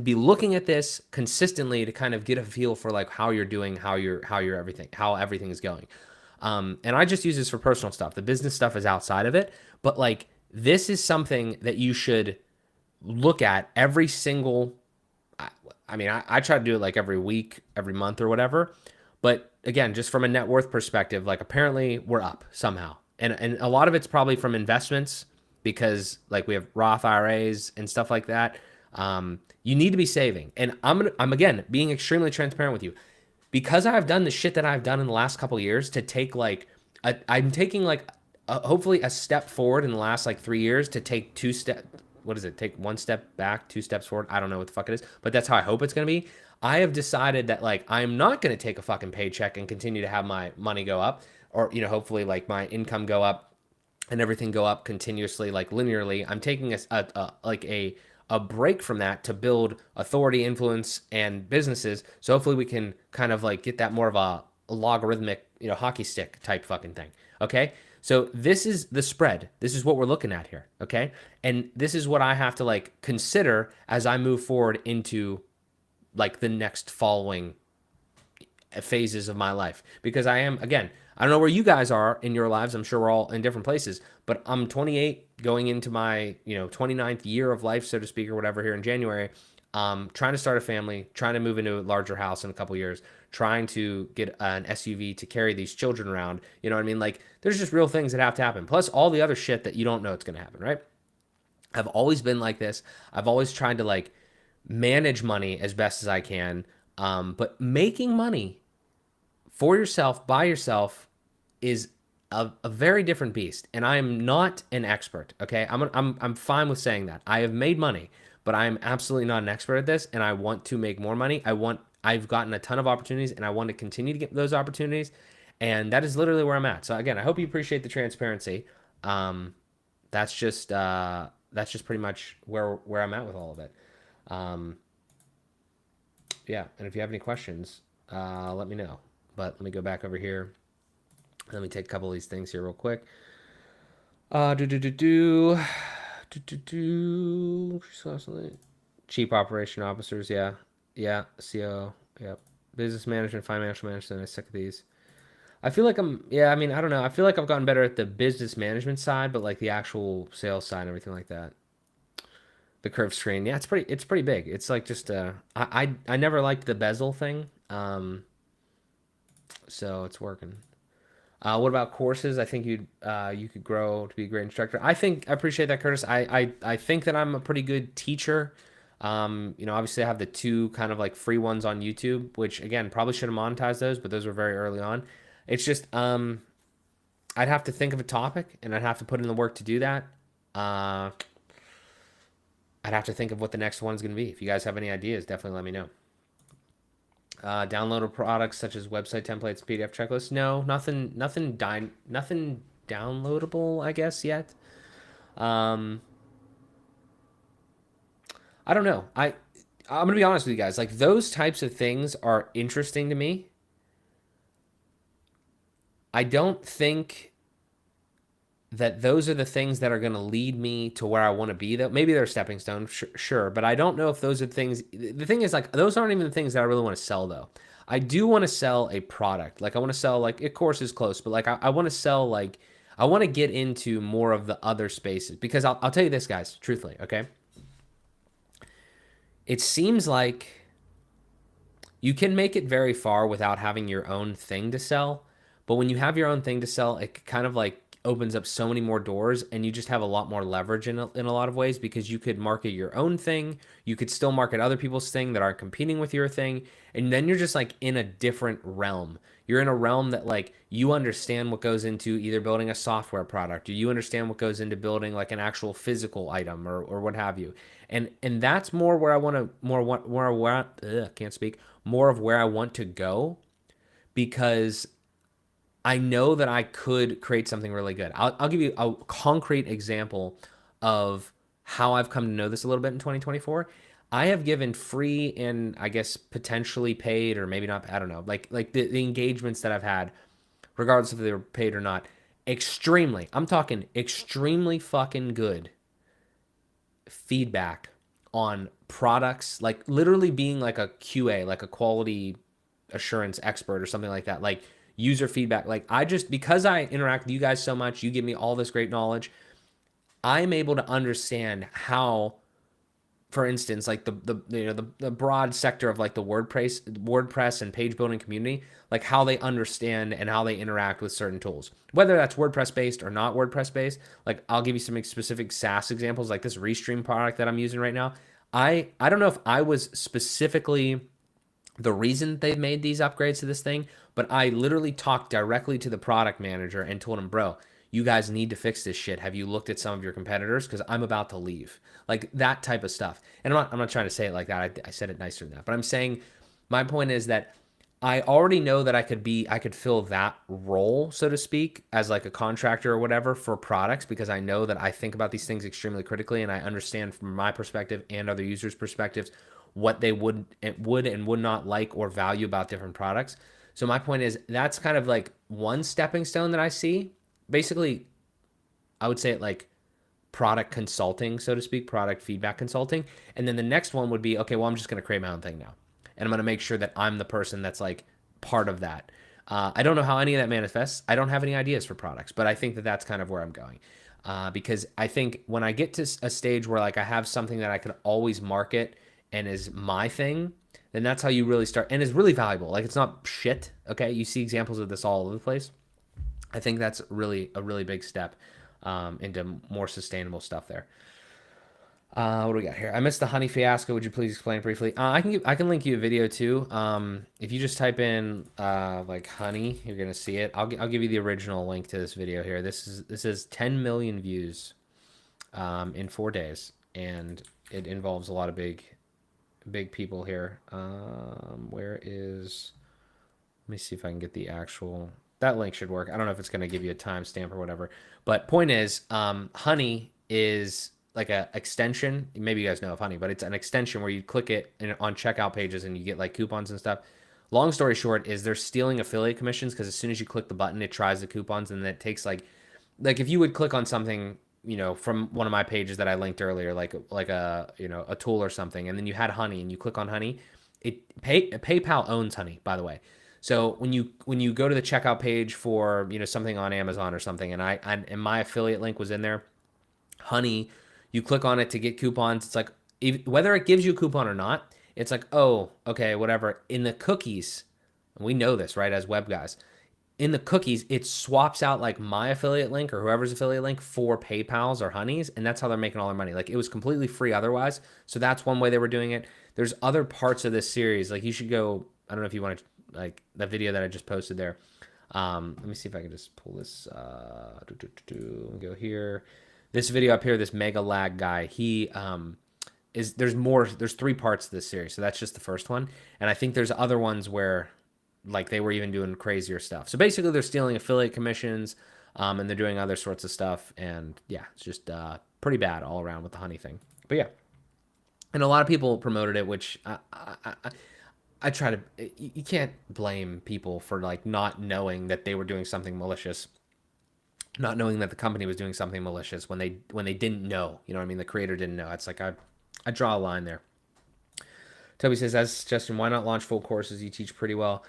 be looking at this consistently to kind of get a feel for like how you're doing, how everything is going. And I just use this for personal stuff. The business stuff is outside of it, but like this is something that you should look at every single. I mean, I try to do it like every week, every month, or whatever. But again, just from a net worth perspective, like apparently we're up somehow, and a lot of it's probably from investments, because like we have Roth IRAs and stuff like that. You need to be saving. And I'm again being extremely transparent with you because I've done the shit that I've done in the last couple of years to take like I'm taking like hopefully a step forward in the last like 3 years to take take one step back, 2 steps forward. I don't know what the fuck it is, but that's how I hope it's going to be. I have decided that like I'm not going to take a fucking paycheck and continue to have my money go up, or hopefully like my income go up and everything go up continuously, like linearly. I'm taking a break from that to build authority, influence, and businesses. So hopefully we can kind of like get that more of a logarithmic, hockey stick type fucking thing. Okay. So this is the spread. This is what we're looking at here, okay? And this is what I have to like consider as I move forward into like the next following phases of my life, because I am, again, I don't know where you guys are in your lives. I'm sure we're all in different places, but I'm 28 going into my, 29th year of life, so to speak, or whatever, here in January. Trying to start a family, trying to move into a larger house in a couple years, trying to get an SUV to carry these children around. You know what I mean? Like, there's just real things that have to happen. Plus all the other shit that you don't know it's going to happen, right? I've always been like this. I've always tried to like manage money as best as I can. But making money for yourself, by yourself, is a very different beast. And I am not an expert. Okay, I'm fine with saying that. I have made money, but I am absolutely not an expert at this. And I want to make more money. I've gotten a ton of opportunities, and I want to continue to get those opportunities. And that is literally where I'm at. So again, I hope you appreciate the transparency. Um, that's just pretty much where I'm at with all of it. Um, yeah, and if you have any questions, let me know. But let me go back over here. Let me take a couple of these things here real quick. Do do do do do do do. Chief operation officers, yeah, yeah. CO, yep. Business management, financial management. I suck at these. I feel like yeah. I mean, I don't know. I feel like I've gotten better at the business management side, but like the actual sales side and everything like that. The curved screen, yeah, it's pretty big. It's like just I never liked the bezel thing, so it's working. What about courses? I think you could grow to be a great instructor. I appreciate that, Curtis. I think that I'm a pretty good teacher. Obviously I have the two kind of like free ones on YouTube, which again probably should have monetized those, but those were very early on. It's just I'd have to think of a topic and I'd have to put in the work to do that. Uh, I'd have to think of what the next one's going to be. If you guys have any ideas, definitely let me know. Downloadable products such as website templates, PDF checklists. No, nothing downloadable, I guess, yet. Um, I don't know. I'm gonna be honest with you guys. Like, those types of things are interesting to me. I don't think that those are the things that are going to lead me to where I want to be, though. Maybe they're stepping stones, sure, but I don't know if those are things. The thing is, like, those aren't even the things that I really want to sell, though. I do want to sell a product. Like, I want to sell, like, a course is close, but like, I want to sell, like, I want to get into more of the other spaces, because I'll tell you this, guys, truthfully, okay? It seems like you can make it very far without having your own thing to sell. But when you have your own thing to sell, it kind of like opens up so many more doors, and you just have a lot more leverage in a lot of ways, because you could market your own thing. You could still market other people's thing that aren't competing with your thing. And then you're just like in a different realm. You're in a realm that like you understand what goes into either building a software product, or you understand what goes into building like an actual physical item, or what have you. And that's more where I want to can't speak, more of where I want to go, because I know that I could create something really good. I'll give you a concrete example of how I've come to know this a little bit in 2024. I have given free and I guess potentially paid, or maybe not, I don't know, like the engagements that I've had, regardless if they were paid or not, I'm talking extremely fucking good feedback on products, like literally being like a QA, like a quality assurance expert or something like that. Like, user feedback. Like, because I interact with you guys so much, you give me all this great knowledge, I'm able to understand how, for instance, like the broad sector of like the WordPress and page building community, like how they understand and how they interact with certain tools, whether that's WordPress based or not WordPress based. Like, I'll give you some specific SaaS examples, like this Restream product that I'm using right now. I don't know if I was specifically the reason they've made these upgrades to this thing, but I literally talked directly to the product manager and told him, bro, you guys need to fix this shit. Have you looked at some of your competitors? Because I'm about to leave. Like, that type of stuff. And I'm not trying to say it like that. I said it nicer than that. But I'm saying, my point is that I already know that I could fill that role, so to speak, as like a contractor or whatever for products, because I know that I think about these things extremely critically, and I understand from my perspective and other users' perspectives what they would and would not like or value about different products. So my point is, that's kind of like one stepping stone that I see, basically, I would say it like product consulting, so to speak, product feedback consulting. And then the next one would be, okay, well, I'm just going to create my own thing now. And I'm going to make sure that I'm the person that's like part of that. I don't know how any of that manifests. I don't have any ideas for products, but I think that that's kind of where I'm going. Because I think when I get to a stage where like I have something that I could always market and is my thing, then that's how you really start and is really valuable. Like it's not shit. Okay. You see examples of this all over the place. I think that's really a really big step into more sustainable stuff there. What do we got here? I missed the honey fiasco. Would you please explain briefly? I can link you a video too. If you just type in like honey, you're gonna see it. I'll give you the original link to this video here. This is 10 million views in 4 days, and it involves a lot of big people here. Where is? Let me see if I can get the actual. That link should work. I don't know if it's going to give you a timestamp or whatever. But point is, Honey is like a extension. Maybe you guys know of Honey, but it's an extension where you click it on checkout pages and you get like coupons and stuff. Long story short is they're stealing affiliate commissions because as soon as you click the button, it tries the coupons and then it takes like if you would click on something, you know, from one of my pages that I linked earlier, like a you know a tool or something, and then you had Honey and you click on Honey, PayPal owns Honey, by the way. So when you go to the checkout page for you know something on Amazon or something, and my affiliate link was in there, Honey, you click on it to get coupons. It's like whether it gives you a coupon or not, it's like oh okay whatever. In the cookies, we know this right as web guys. In the cookies, it swaps out like my affiliate link or whoever's affiliate link for PayPal's or Honey's, and that's how they're making all their money. Like it was completely free otherwise. So that's one way they were doing it. There's other parts of this series. Like you should go. I don't know if you want to like that video that I just posted there. Let me see if I can just pull this. Go here. This video up here, this mega lag guy. He is. There's more. There's 3 parts to this series, so that's just the first one. And I think there's other ones where like they were even doing crazier stuff. So basically, they're stealing affiliate commissions, and they're doing other sorts of stuff. And yeah, it's just pretty bad all around with the Honey thing. But yeah, and a lot of people promoted it, which I try to. You can't blame people for like not knowing that they were doing something malicious, not knowing that the company was doing something malicious when they didn't know. You know what I mean? The creator didn't know. It's like I draw a line there. Toby says, as a suggestion, why not launch full courses? You teach pretty well.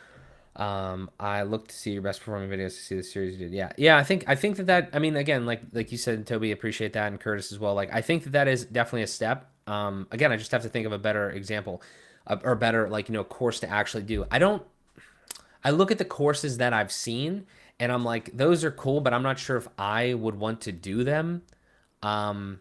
I look to see your best performing videos to see the series you did. Yeah. I think that I mean, again, like you said, Toby, appreciate that, and Curtis as well. Like I think that is definitely a step. Again, I just have to think of a better example, or better like you know course to actually do. I look at the courses that I've seen, and I'm like, those are cool, but I'm not sure if I would want to do them. Um,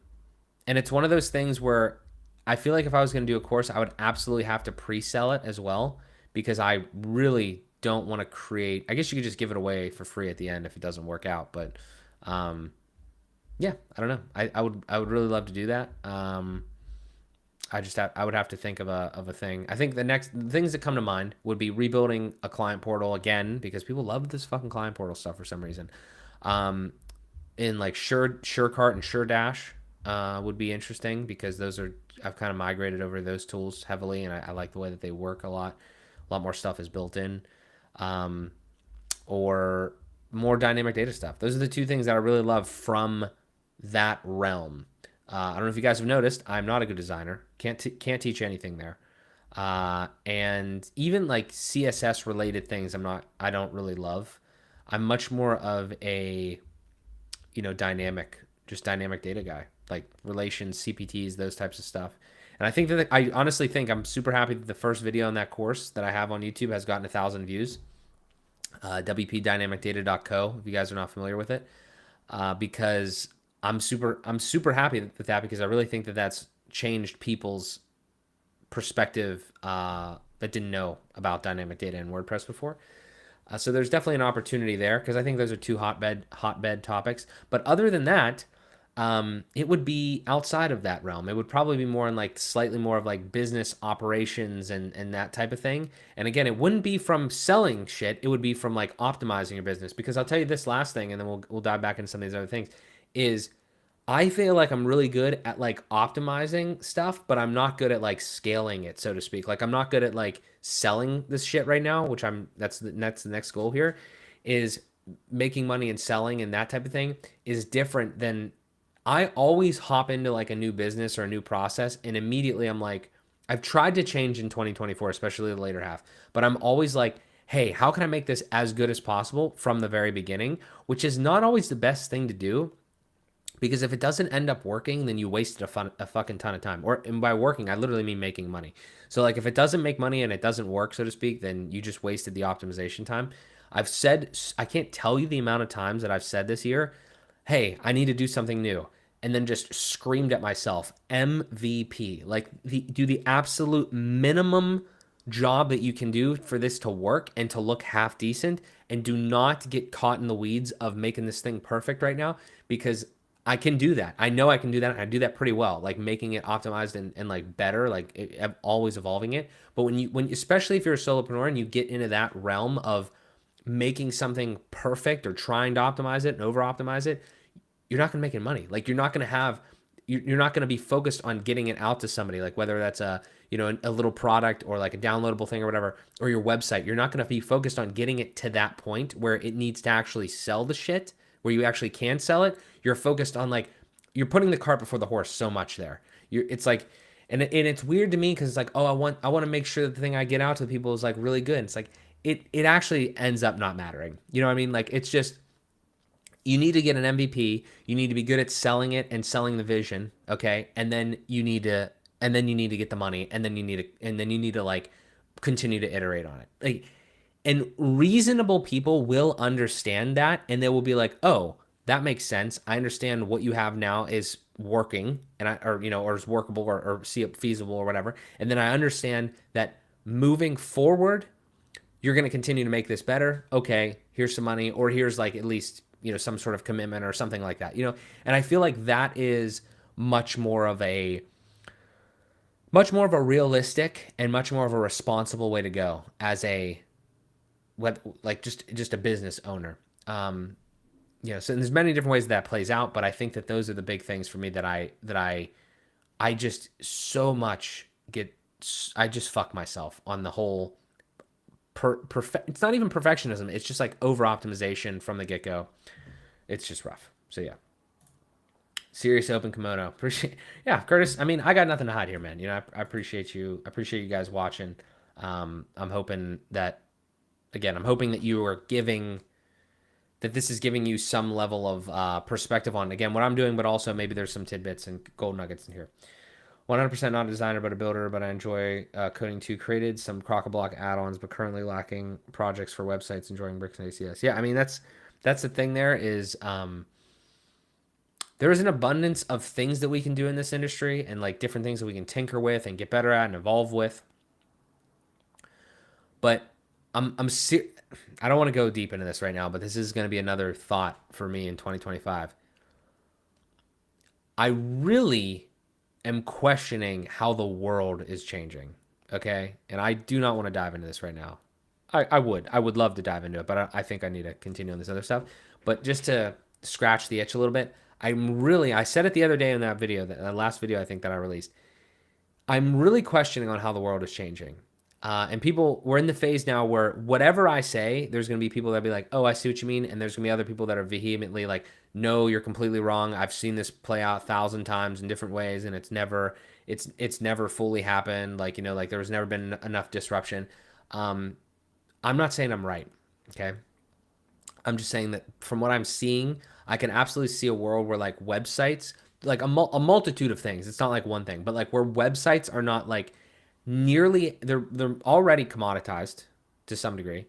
and it's one of those things where I feel like if I was going to do a course, I would absolutely have to pre-sell it as well because I really don't want to create. I guess you could just give it away for free at the end if it doesn't work out. But yeah, I don't know. I would really love to do that. I would have to think of a thing. I think the things that come to mind would be rebuilding a client portal again because people love this fucking client portal stuff for some reason. In like SureCart and SureDash would be interesting because those are I've kind of migrated over to those tools heavily, and I like the way that they work a lot. A lot more stuff is built in, or more dynamic data stuff. Those are the 2 things that I really love from that realm. I don't know if you guys have noticed, I'm not a good designer. Can't teach anything there. And even like CSS related things, I don't really love. I'm much more of a, you know, dynamic data guy, like relations, CPTs, those types of stuff. And I think that I honestly think I'm super happy that the first video on that course that I have on YouTube has gotten 1,000 views. WPDynamicData.co, if you guys are not familiar with it, because I'm super happy with that because I really think that that's changed people's perspective that didn't know about dynamic data in WordPress before. So there's definitely an opportunity there because I think those are 2 hotbed topics. But other than that, it would be outside of that realm. It would probably be more in like slightly more of like business operations and that type of thing. And again, it wouldn't be from selling shit. It would be from like optimizing your business. Because I'll tell you this last thing, and then we'll dive back into some of these other things. Is I feel like I'm really good at like optimizing stuff, but I'm not good at like scaling it, so to speak. Like I'm not good at like selling this shit right now, which that's the next goal here is making money and selling and that type of thing is different than I always hop into like a new business or a new process and immediately I'm like, I've tried to change in 2024, especially the later half, but I'm always like, hey, how can I make this as good as possible from the very beginning? Which is not always the best thing to do because if it doesn't end up working, then you wasted a fucking ton of time. Or, and by working, I literally mean making money. So like if it doesn't make money and it doesn't work, so to speak, then you just wasted the optimization time. I've said, I can't tell you the amount of times that I've said this year, hey, I need to do something new. And then just screamed at myself, MVP. Like do the absolute minimum job that you can do for this to work and to look half decent, and do not get caught in the weeds of making this thing perfect right now, because I can do that. I know I can do that. I do that pretty well, like making it optimized and like better, like always evolving it. But when especially if you're a solopreneur and you get into that realm of making something perfect or trying to optimize it and over optimize it, you're not going to make any money. Like you're not going to have, you're not going to be focused on getting it out to somebody, like whether that's a, you know, a little product or like a downloadable thing or whatever, or your website. You're not going to be focused on getting it to that point where it needs to actually sell the shit, where you actually can sell it. You're focused on like, you're putting the cart before the horse so much there. It's like, and it's weird to me because it's like, oh, I want to make sure that the thing I get out to people is like really good. And it's like, it actually ends up not mattering. You know what I mean? Like it's just, you need to get an MVP. You need to be good at selling it and selling the vision. Okay. And then you need to get the money, and then you need to like continue to iterate on it. Like, and reasonable people will understand that, and they will be like, oh, that makes sense. I understand what you have now is working, or is workable, or see it feasible or whatever. And then I understand that moving forward, you're going to continue to make this better. Okay, here's some money, or here's like at least, some sort of commitment or something like that, and I feel like that is much more of a realistic and much more of a responsible way to go as a, like just a business owner. So there's many different ways that plays out, but I think that those are the big things for me that I just so much I just fuck myself on the whole it's not even perfectionism. It's just like over optimization from the get go. It's just rough. So yeah. Serious open kimono. Appreciate, yeah, Curtis. I mean, I got nothing to hide here, man. I appreciate you. I appreciate you guys watching. I'm hoping that, again, that you are that this is giving you some level of perspective on, again, what I'm doing, but also maybe there's some tidbits and gold nuggets in here. 100% not a designer, but a builder, but I enjoy coding too. Created some Crock-a-Block add-ons, but currently lacking projects for websites, enjoying Bricks and ACS. Yeah, I mean, that's the thing there is, there is an abundance of things that we can do in this industry, and like different things that we can tinker with and get better at and evolve with. But I don't want to go deep into this right now, but this is going to be another thought for me in 2025. I really am questioning how the world is changing. Okay. And I do not want to dive into this right now. I would love to dive into it, but I think I need to continue on this other stuff. But just to scratch the itch a little bit, I said it the other day in that video, that last video I think that I released, I'm really questioning on how the world is changing. And we're in the phase now where whatever I say, there's going to be people that be like, oh, I see what you mean. And there's going to be other people that are vehemently like, no, you're completely wrong. I've seen this play out 1,000 times in different ways, and it's never fully happened. Like, like there's never been enough disruption. I'm not saying I'm right. Okay. I'm just saying that from what I'm seeing, I can absolutely see a world where like websites, like a multitude of things. It's not like one thing, but like where websites are not like nearly, they're already commoditized to some degree.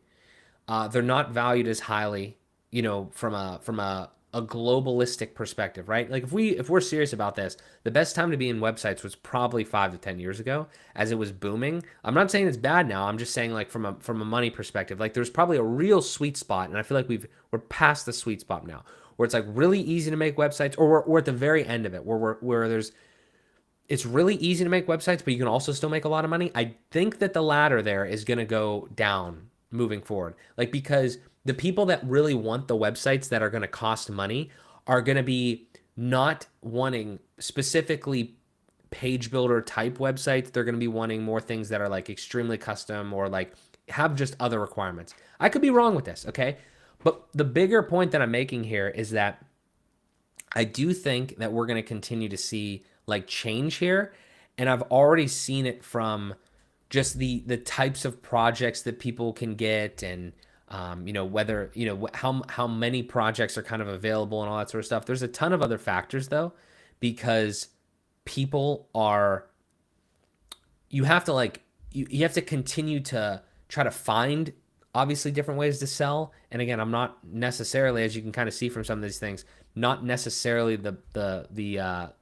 They're not valued as highly, from a globalistic perspective, right? Like if we're serious about this, the best time to be in websites was probably 5 to 10 years ago, as it was booming. I'm not saying it's bad now. I'm just saying like from a money perspective, like there's probably a real sweet spot, and I feel like we're past the sweet spot now, where it's like really easy to make websites, or we're at the very end of it, where it's really easy to make websites, but you can also still make a lot of money. I think that the ladder there is going to go down moving forward, like because the people that really want the websites that are going to cost money are going to be not wanting specifically page builder type websites. They're going to be wanting more things that are like extremely custom, or like have just other requirements. I could be wrong with this, okay? But the bigger point that I'm making here is that I do think that we're going to continue to see like change here, and I've already seen it from just the types of projects that people can get, and whether how many projects are kind of available and all that sort of stuff. There's a ton of other factors though, because people are you have to like you have to continue to try to find obviously different ways to sell. And again, I'm not necessarily, as you can kind of see from some of these things, not necessarily the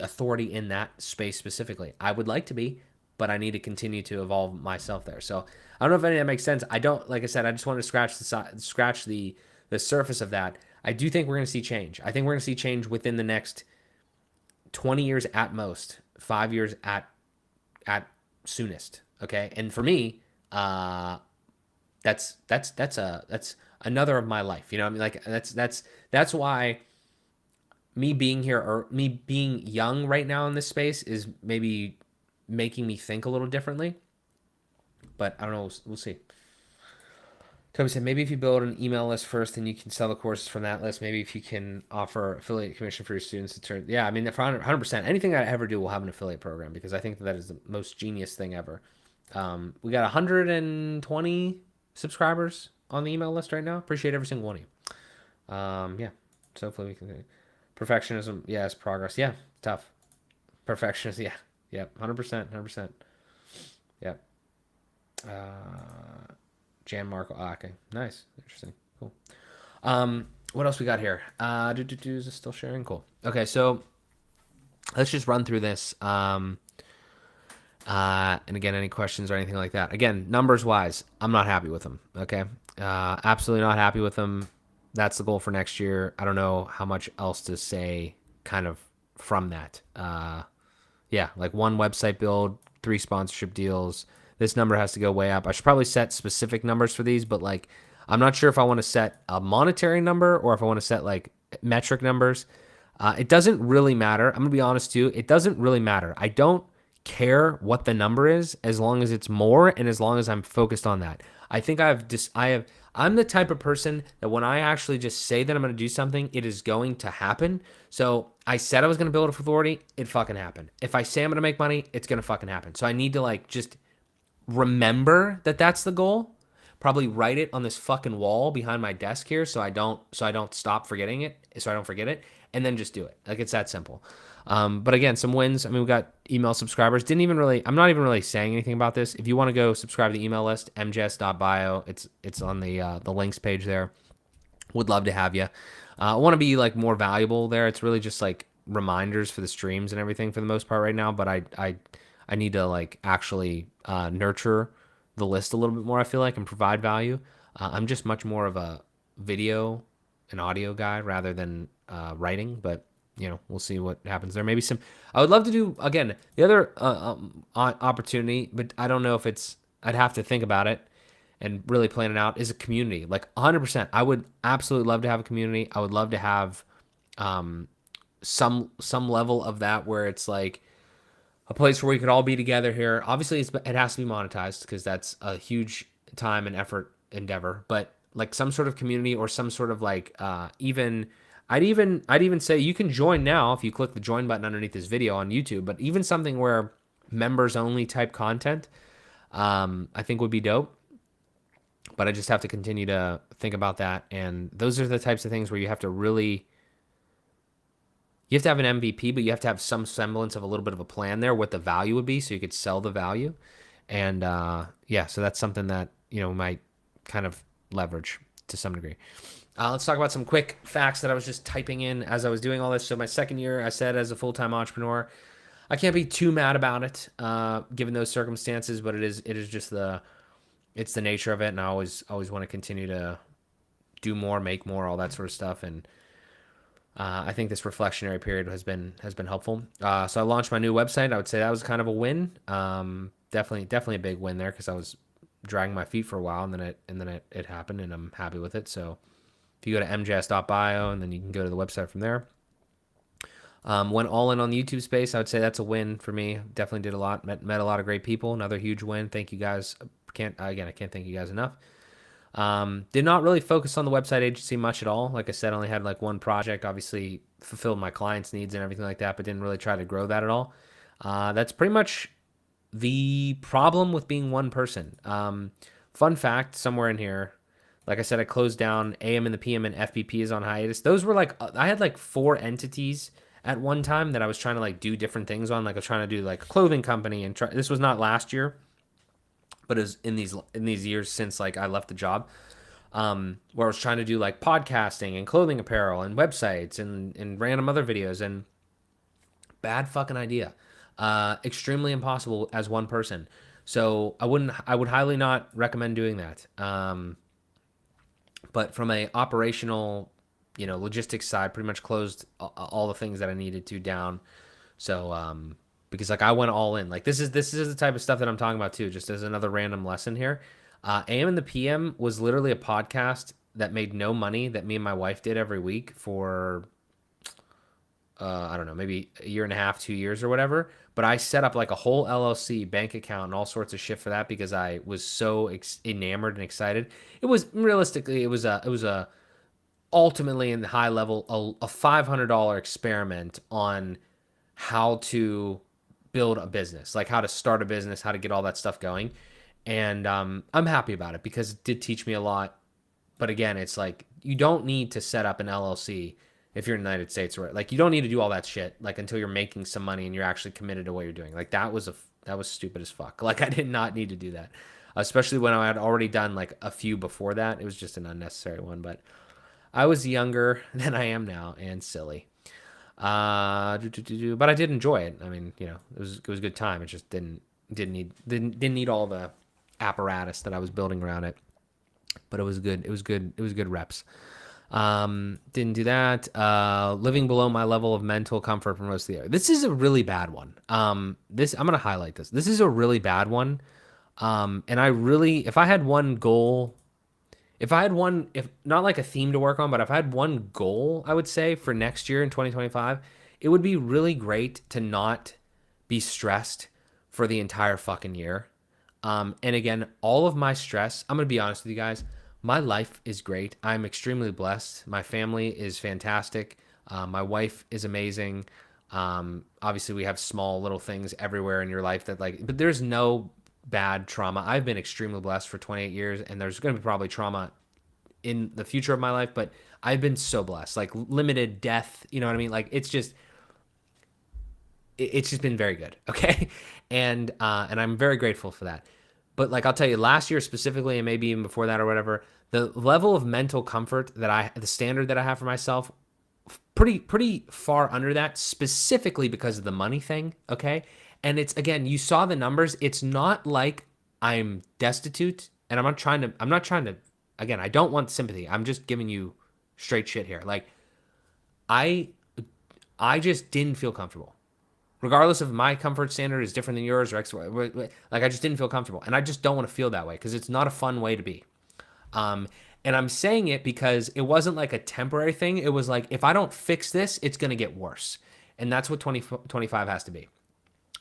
authority in that space specifically. I would like to be, but I need to continue to evolve myself there. So I don't know if any of that makes sense. I don't, like I said, I just want to scratch the surface of that. I do think we're going to see change. I think we're going to see change within the next 20 years at most, 5 years at soonest. Okay, and for me, that's another of my life. You know, what I mean, like that's why me being here or me being young right now in this space is maybe making me think a little differently. But I don't know. We'll see. Toby said maybe if you build an email list first, then you can sell the courses from that list. Maybe if you can offer affiliate commission for your students to turn. Yeah, I mean, for 100%, anything I ever do will have an affiliate program because I think that is the most genius thing ever. We got 120 subscribers on the email list right now. Appreciate every single one of you. Yeah, so hopefully we can. Perfectionism, yes. Progress, yeah. Tough. Perfectionism, yeah. Yep. 100%. 100%. Yep. Jan Marco. Okay. Nice. Interesting. Cool. What else we got here? Is it still sharing? Cool. Okay, so let's just run through this. And again, any questions or anything like that? Again, numbers wise, I'm not happy with them. Okay. Absolutely not happy with them. That's the goal for next year. I don't know how much else to say kind of from that. Yeah, like 1 website build, 3 sponsorship deals. This number has to go way up. I should probably set specific numbers for these, but like I'm not sure if I want to set a monetary number or if I want to set like metric numbers. It doesn't really matter. I'm gonna be honest too. It doesn't really matter. I don't care what the number is as long as it's more and as long as I'm focused on that. I think I'm the type of person that when I actually just say that I'm going to do something, it is going to happen. So I said I was going to build a authority, it fucking happened. If I say I'm going to make money, it's going to fucking happen. So I need to like just remember that that's the goal. Probably write it on this fucking wall behind my desk here so I don't stop forgetting it, so I don't forget it, and then just do it. Like it's that simple. But again, some wins. I mean, we got email subscribers. I'm not even really saying anything about this. If you want to go subscribe to the email list, mjs.bio. It's on the links page there. Would love to have you. I want to be like more valuable there. It's really just like reminders for the streams and everything for the most part right now. But I need to like actually nurture the list a little bit more. I feel like and provide value. I'm just much more of a video and audio guy rather than writing, but we'll see what happens there. Maybe I would love to do again the other opportunity, but I don't know if I'd have to think about it and really plan it out. Is a community, like 100%. I would absolutely love to have a community. I would love to have some level of that where it's like a place where we could all be together here. Obviously, it has to be monetized because that's a huge time and effort endeavor. But like some sort of community or some sort of like I'd even say you can join now if you click the join button underneath this video on YouTube. But even something where members only type content, I think would be dope. But I just have to continue to think about that. And those are the types of things where you have to have an MVP, but you have to have some semblance of a little bit of a plan there, what the value would be so you could sell the value. And so that's something that, might kind of leverage to some degree. Let's talk about some quick facts that I was just typing in as I was doing all this. So my second year, I said as a full-time entrepreneur, I can't be too mad about it, given those circumstances, but it is just it's the nature of it. And I always want to continue to do more, make more, all that sort of stuff. And I think this reflectionary period has been helpful. So I launched my new website. I would say that was kind of a win. Definitely a big win there because I was dragging my feet for a while, and then it happened, and I'm happy with it. So if you go to mjs.bio, and then you can go to the website from there. Went all in on the YouTube space. I would say that's a win for me. Definitely did a lot. Met a lot of great people. Another huge win. Thank you guys. I can't thank you guys enough. Did not really focus on the website agency much at all. Like I said, only had like one project, obviously fulfilled my clients' needs and everything like that, but didn't really try to grow that at all. That's pretty much the problem with being one person. Fun fact, somewhere in here, like I said, I closed down AM and the PM and FBP is on hiatus. Those were like, I had like 4 entities at one time that I was trying to like do different things on. Like I was trying to do like a clothing company and this was not last year, but it was in these years since like I left the job. Where I was trying to do like podcasting and clothing apparel and websites and random other videos, and bad fucking idea. Extremely impossible as one person. So I would highly not recommend doing that. But from a operational, logistics side, pretty much closed all the things that I needed to down. So, because like I went all in, like this is the type of stuff that I'm talking about too, just as another random lesson here. AM and the PM was literally a podcast that made no money that me and my wife did every week for I don't know, maybe a year and a half, 2 years or whatever. But I set up like a whole LLC bank account and all sorts of shit for that because I was so enamored and excited. It was realistically, it was a ultimately in the high level a $500 experiment on how to build a business, like how to start a business, how to get all that stuff going. And I'm happy about it because it did teach me a lot. But again, it's like you don't need to set up an LLC if you're in the United States, or like you don't need to do all that shit like until you're making some money and you're actually committed to what you're doing. Like that was stupid as fuck. Like I did not need to do that, especially when I had already done like a few before that. It was just an unnecessary one. But I was younger than I am now and silly. But I did enjoy it. I mean, it was a good time. It just didn't need all the apparatus that I was building around it. But it was good. It was good. It was good reps. Didn't do that. Living below my level of mental comfort for most of the year. This is a really bad one. This I'm gonna highlight this. This is a really bad one. And if I had one goal, if not like a theme to work on, but if I had one goal, I would say for next year in 2025, it would be really great to not be stressed for the entire fucking year. And again, all of my stress, I'm going to be honest with you guys, my life is great. I'm extremely blessed. My family is fantastic. My wife is amazing. Obviously, we have small little things everywhere in your life but there's no bad trauma. I've been extremely blessed for 28 years, and there's going to be probably trauma in the future of my life, but I've been so blessed, like limited death, you know what I mean? Like it's just been very good. Okay. And I'm very grateful for that. But like, I'll tell you last year specifically, and maybe even before that or whatever, the level of mental comfort the standard that I have for myself, pretty far under that, specifically because of the money thing. Okay. And it's, again, you saw the numbers. It's not like I'm destitute, and I'm not trying to, again, I don't want sympathy. I'm just giving you straight shit here. Like I just didn't feel comfortable. Regardless of my comfort standard is different than yours or X, Y, like I just didn't feel comfortable. And I just don't want to feel that way because it's not a fun way to be. And I'm saying it because it wasn't like a temporary thing. It was like, if I don't fix this, it's going to get worse. And that's what 2025 has to be.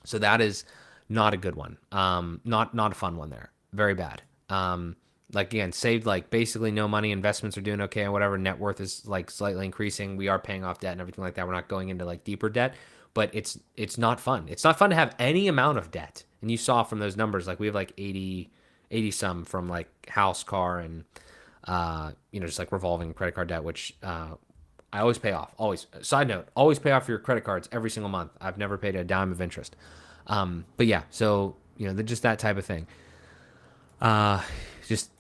So that is not a good one. Not a fun one there. Very bad. Like again, saved like basically no money. Investments are doing okay and whatever. Net worth is like slightly increasing. We are paying off debt and everything like that. We're not going into like deeper debt, but it's not fun. It's not fun to have any amount of debt. And you saw from those numbers, like we have like 80 some from like house, car, and just like revolving credit card debt, which I always pay off. Always. Side note, always pay off your credit cards every single month. I've never paid a dime of interest. But yeah, so just that type of thing. Just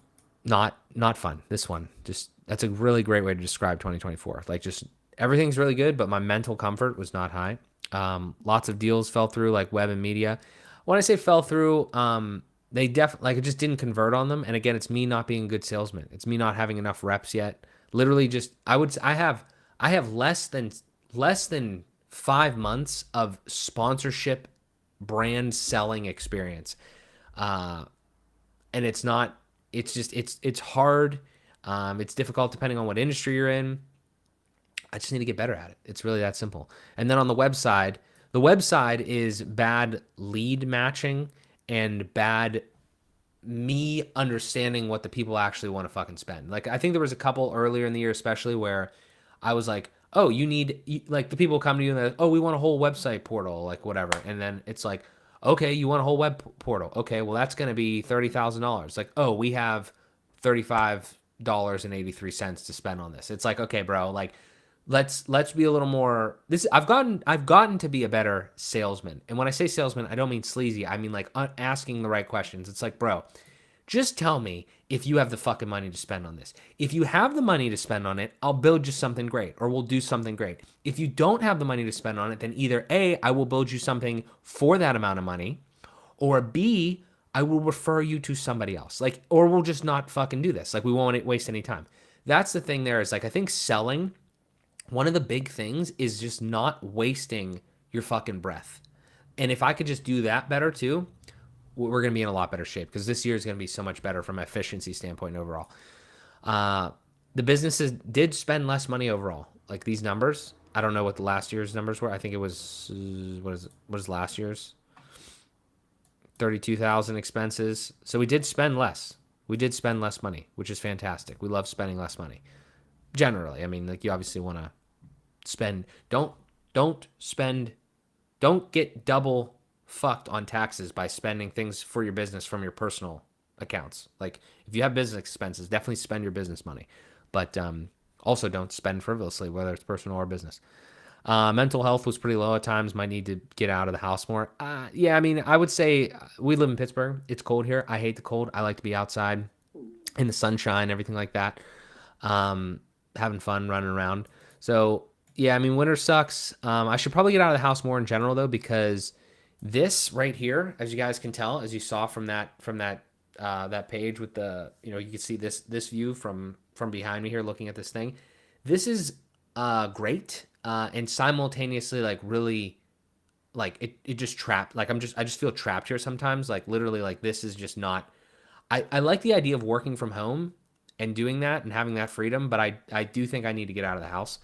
not fun. This one, just that's a really great way to describe 2024. Like just everything's really good, but my mental comfort was not high. Lots of deals fell through, like web and media. When I say fell through, they definitely, like, it just didn't convert on them. And again, it's me not being a good salesman. It's me not having enough reps yet. Literally, just I have less than 5 months of sponsorship brand selling experience, and it's not. It's just it's hard. It's difficult depending on what industry you're in. I just need to get better at it. It's really that simple. And then on the website is bad lead matching and bad me understanding what the people actually want to fucking spend. Like I think there was a couple earlier in the year, especially where I was like, oh, like the people come to you and they're like, oh, we want a whole website portal, like whatever. And then it's like, okay, you want a whole web portal. Okay, well, that's going to be $30,000. Like, oh, we have $35.83 to spend on this. It's like, okay, bro, like let's be a little more this I've gotten to be a better salesman. And when I say salesman, I don't mean sleazy. I mean like asking the right questions. It's like, bro, just tell me if you have the fucking money to spend on this. If you have the money to spend on it, I'll build you something great or we'll do something great. If you don't have the money to spend on it, then either A, I will build you something for that amount of money, or B, I will refer you to somebody else. Like, or we'll just not fucking do this. Like, we won't waste any time. That's the thing there is like, I think selling, one of the big things is just not wasting your fucking breath. And if I could just do that better too, we're going to be in a lot better shape because this year is going to be so much better from an efficiency standpoint overall. Uh, the businesses did spend less money overall. Like these numbers, I don't know what the last year's numbers were. I think it was what is last year's 32,000 expenses. So we did spend less. We did spend less money, which is fantastic. We love spending less money. Generally, I mean, like you obviously want to spend. Don't spend. Don't get double fucked on taxes by spending things for your business from your personal accounts. Like if you have business expenses, definitely spend your business money, but also don't spend frivolously, whether it's personal or business. Mental health was pretty low at times. Might need to get out of the house more. Yeah, I mean, I would say we live in Pittsburgh. It's cold here. I hate the cold. I like to be outside in the sunshine, everything like that. Having fun, running around. So yeah, I mean, winter sucks. I should probably get out of the house more in general though, because this right here, as you guys can tell, as you saw from that page with the, you can see this view from behind me here, looking at this thing. This is great, and simultaneously like really like it just trapped. Like I just feel trapped here sometimes. Like literally, like this is just not. I like the idea of working from home and doing that and having that freedom, but I do think I need to get out of the house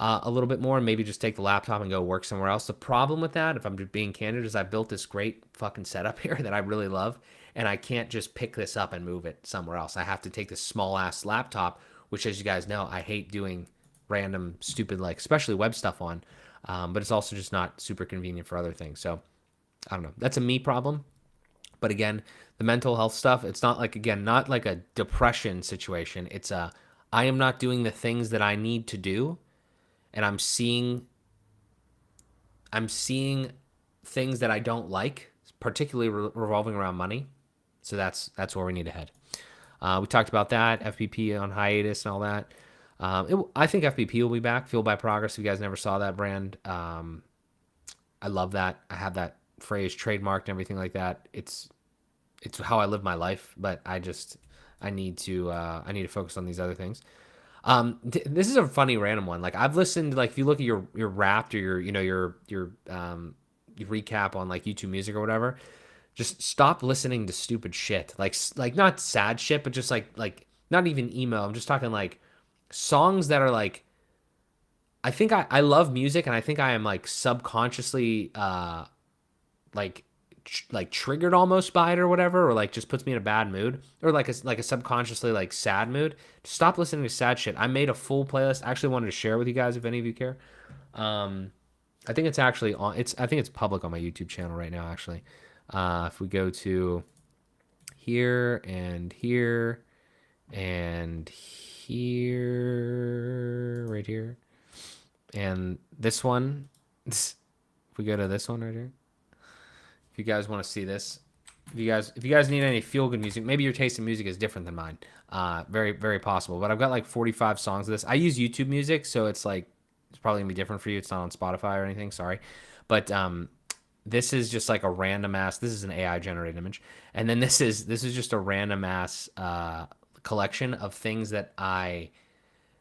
a little bit more and maybe just take the laptop and go work somewhere else. The problem with that, if I'm just being candid, is I built this great fucking setup here that I really love, and I can't just pick this up and move it somewhere else. I have to take this small ass laptop, which, as you guys know, I hate doing random stupid, like especially web stuff on, but it's also just not super convenient for other things. So I don't know. That's a me problem. But again, the mental health stuff, it's not like, again, not like a depression situation. It's I am not doing the things that I need to do, and I'm seeing things that I don't like, particularly revolving around money. So that's where we need to head. We talked about that, FBP on hiatus and all that. I think FBP will be back. Fueled by Progress. If you guys never saw that brand, I love that. I have that phrase trademarked and everything like that. It's how I live my life, but I need to focus on these other things. This is a funny random one. Like I've listened, like if you look at your Wrapped or your recap on like YouTube Music or whatever, just stop listening to stupid shit. Like not sad shit, but just like not even emo. I'm just talking like songs that are like, I think I love music, and I think I am like subconsciously like triggered almost by it or whatever, or like just puts me in a bad mood, or like a subconsciously like sad mood. Stop listening to sad shit. I made a full playlist. I actually wanted to share with you guys if any of you care. I think it's actually on. I think it's public on my YouTube channel right now. Actually, if we go to here and here and here, right here, and this one. If we go to this one right here. If you guys want to see this, if you guys need any feel good music, maybe your taste in music is different than mine. Very, very possible. But I've got like 45 songs of this. I use YouTube Music, so it's like it's probably gonna be different for you. It's not on Spotify or anything. Sorry, but this is just like a random ass. This is an AI generated image, and then this is just a random ass collection of things that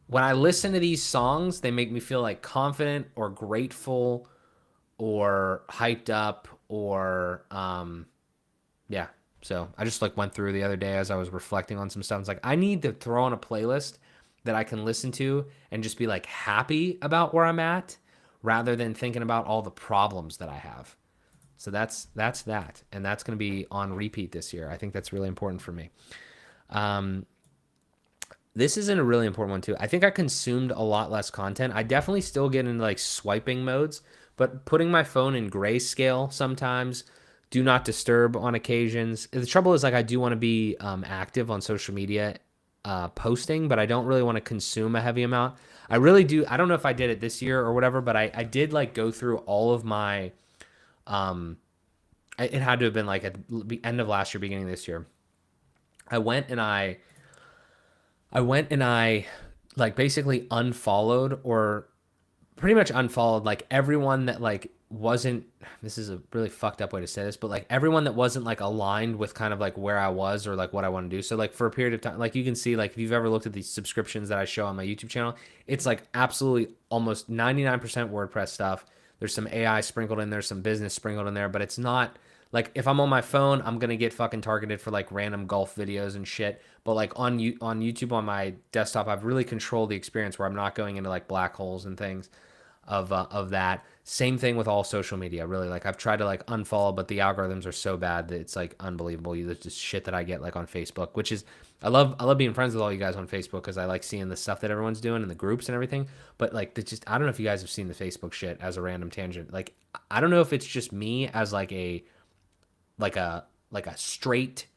when I listen to these songs, they make me feel like confident or grateful or hyped up or yeah. So I just like went through the other day as I was reflecting on some stuff. It's like I need to throw on a playlist that I can listen to and just be like happy about where I'm at rather than thinking about all the problems that I have. So that's that, and that's going to be on repeat this year. I think that's really important for me. Um, this isn't a really important one too. I think I consumed a lot less content. I definitely still get into like swiping modes, but putting my phone in grayscale sometimes, do not disturb on occasions. The trouble is like I do want to be active on social media, posting, but I don't really want to consume a heavy amount. I really do. I don't know if I did it this year or whatever, but I did like go through all of my. Um, it had to have been like at the end of last year, beginning of this year. I went and I like basically unfollowed or pretty much unfollowed like everyone that like wasn't, this is a really fucked up way to say this, but like everyone that wasn't like aligned with kind of like where I was or like what I want to do. So like for a period of time, like you can see, like if you've ever looked at these subscriptions that I show on my YouTube channel, it's like absolutely almost 99% WordPress stuff. There's some AI sprinkled in there, some business sprinkled in there, but it's not like if I'm on my phone, I'm gonna get fucking targeted for like random golf videos and shit. But like on YouTube on my desktop, I've really controlled the experience where I'm not going into like black holes and things of that. Same thing with all social media. Really, like I've tried to like unfollow, but the algorithms are so bad that it's like unbelievable. There's just shit that I get like on Facebook, which is I love being friends with all you guys on Facebook because I like seeing the stuff that everyone's doing in the groups and everything. But like the just I don't know if you guys have seen the Facebook shit as a random tangent. Like I don't know if it's just me as like a like a straight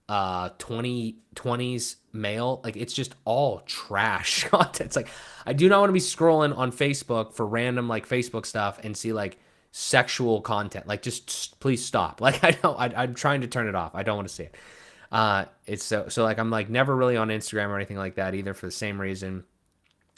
2020s male, like it's just all trash content. It's like I do not want to be scrolling on Facebook for random like Facebook stuff and see like sexual content. Like just please stop. Like I don't I'm trying to turn it off. I don't want to see it. It's so like I'm like never really on Instagram or anything like that either for the same reason.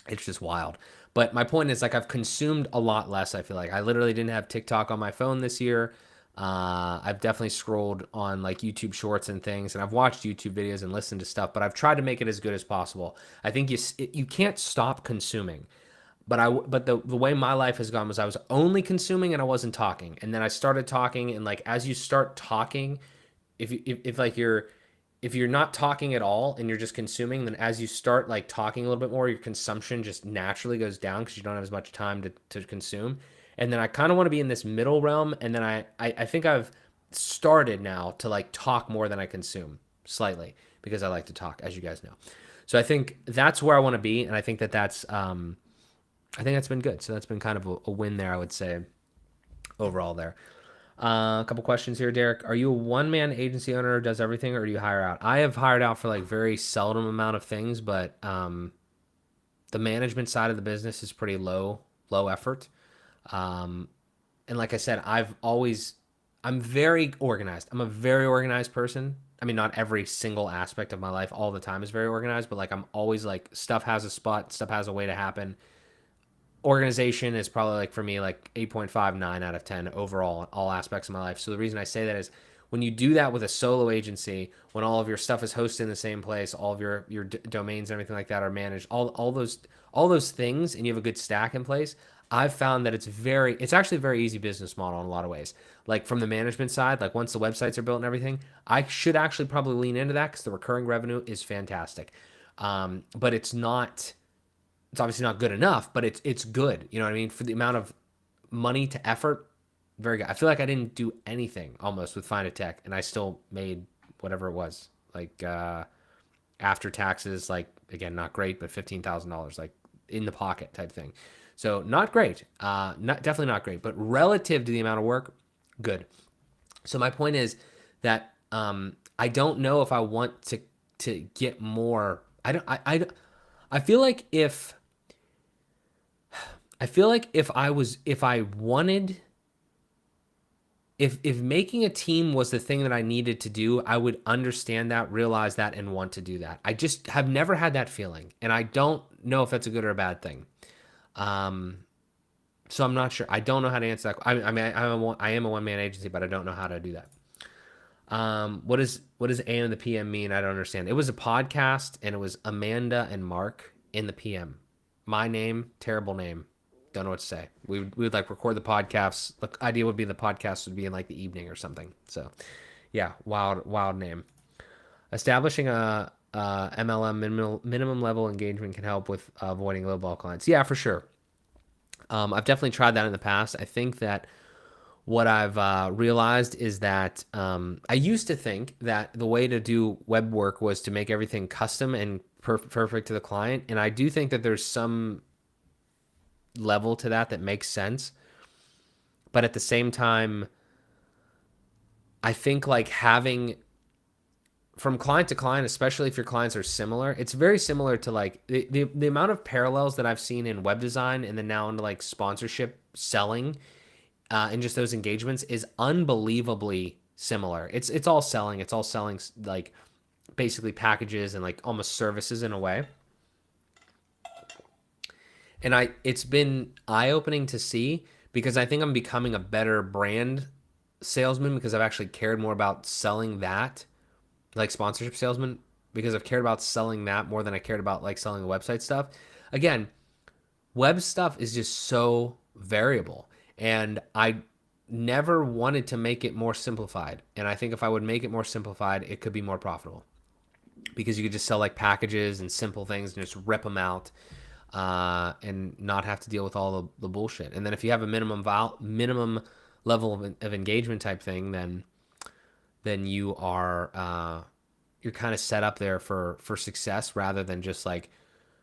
It's just wild. But my point is like I've consumed a lot less. I feel like I literally didn't have TikTok on my phone this year. I've definitely scrolled on like YouTube shorts and things, and I've watched YouTube videos and listened to stuff, but I've tried to make it as good as possible. I think you can't stop consuming, but the way my life has gone was I was only consuming and I wasn't talking, and then I started talking, and like as you start talking, if like if you're not talking at all and you're just consuming, then as you start like talking a little bit more, your consumption just naturally goes down because you don't have as much time to consume. And then I kind of want to be in this middle realm. And then I think I've started now to like talk more than I consume slightly because I like to talk, as you guys know. So I think that's where I want to be. And I think I think that's been good. So that's been kind of a win there, I would say, overall there. A couple questions here, Derek. Are you a one-man agency owner who does everything, or do you hire out? I have hired out for like very seldom amount of things, but the management side of the business is pretty low effort. Um, and like I said, I'm very organized. I'm a very organized person. I mean, not every single aspect of my life all the time is very organized, but like I'm always like stuff has a spot, stuff has a way to happen. Organization is probably like for me like 8.59 out of 10 overall in all aspects of my life. So the reason I say that is when you do that with a solo agency, when all of your stuff is hosted in the same place, all of your domains and everything like that are managed, all those things, and you have a good stack in place, I've found that it's actually a very easy business model in a lot of ways. Like from the management side, like once the websites are built and everything, I should actually probably lean into that because the recurring revenue is fantastic. But it's obviously not good enough, but it's good. You know what I mean? For the amount of money to effort, very good. I feel like I didn't do anything almost with Find a Tech, and I still made whatever it was, like after taxes, like again, not great, but $15,000, like in the pocket type thing. So not great, not definitely not great, but relative to the amount of work, good. So my point is that I don't know if I want to get more. I feel like if I wanted, if making a team was the thing that I needed to do, I would understand that, realize that, and want to do that. I just have never had that feeling, and I don't know if that's a good or a bad thing. So I'm not sure. I don't know how to answer that. I mean, I am a one man agency, but I don't know how to do that. What does AM and the PM mean? I don't understand. It was a podcast, and it was Amanda and Mark in the PM. My name, terrible name. Don't know what to say. We would like record the podcasts. The idea would be the podcast would be in like the evening or something. So, yeah, wild name. Establishing a MLM minimum level engagement can help with avoiding lowball clients. Yeah, for sure. I've definitely tried that in the past. I think that what I've realized is that I used to think that the way to do web work was to make everything custom and perfect to the client. And I do think that there's some level to that that makes sense. But at the same time, I think like having from client to client, especially if your clients are similar, it's very similar to like the amount of parallels that I've seen in web design and then now into like sponsorship selling and just those engagements is unbelievably similar. It's all selling. It's all selling like basically packages and like almost services in a way. And it's been eye opening to see because I think I'm becoming a better brand salesman because I've actually cared more about selling that, like sponsorship salesman, because I've cared about selling that more than I cared about like selling the website stuff. Again, web stuff is just so variable, and I never wanted to make it more simplified. And I think if I would make it more simplified, it could be more profitable because you could just sell like packages and simple things and just rip them out and not have to deal with all the bullshit. And then if you have a minimum level of engagement type thing, then you are you're kind of set up there for success rather than just like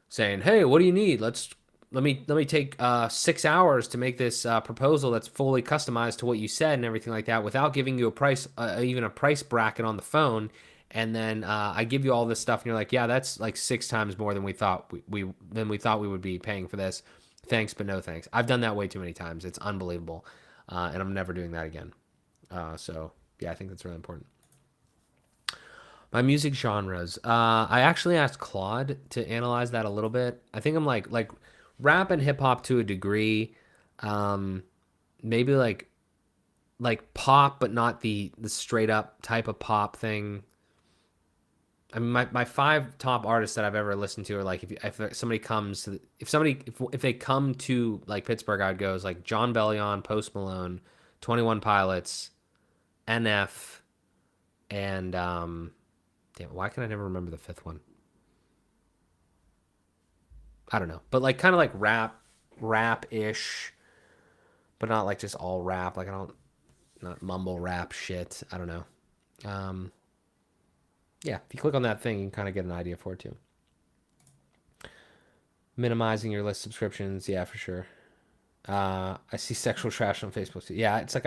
saying, hey, what do you need? Let me take 6 hours to make this proposal that's fully customized to what you said and everything like that without giving you a price, even a price bracket on the phone. And then I give you all this stuff, and you're like, yeah, that's like 6 times more than we thought we thought we would be paying for this. Thanks, but no thanks. I've done that way too many times. It's unbelievable, and I'm never doing that again. So yeah, I think that's really important. My music genres. I actually asked Claude to analyze that a little bit. I think I'm like rap and hip hop to a degree. Maybe like pop, but not the straight up type of pop thing. I mean, my 5 top artists that I've ever listened to are like if somebody comes to if they come to like Pittsburgh, I'd go is like John Bellion, Post Malone, 21 Pilots, NF, and damn, why can I never remember the 5th one? I don't know, but like kind of like rap ish, but not like just all rap. Like I don't not mumble rap shit. I don't know. Um, yeah, if you click on that thing, you can kind of get an idea for it too. Minimizing your list subscriptions, yeah, for sure. I see sexual trash on Facebook too. Yeah, it's like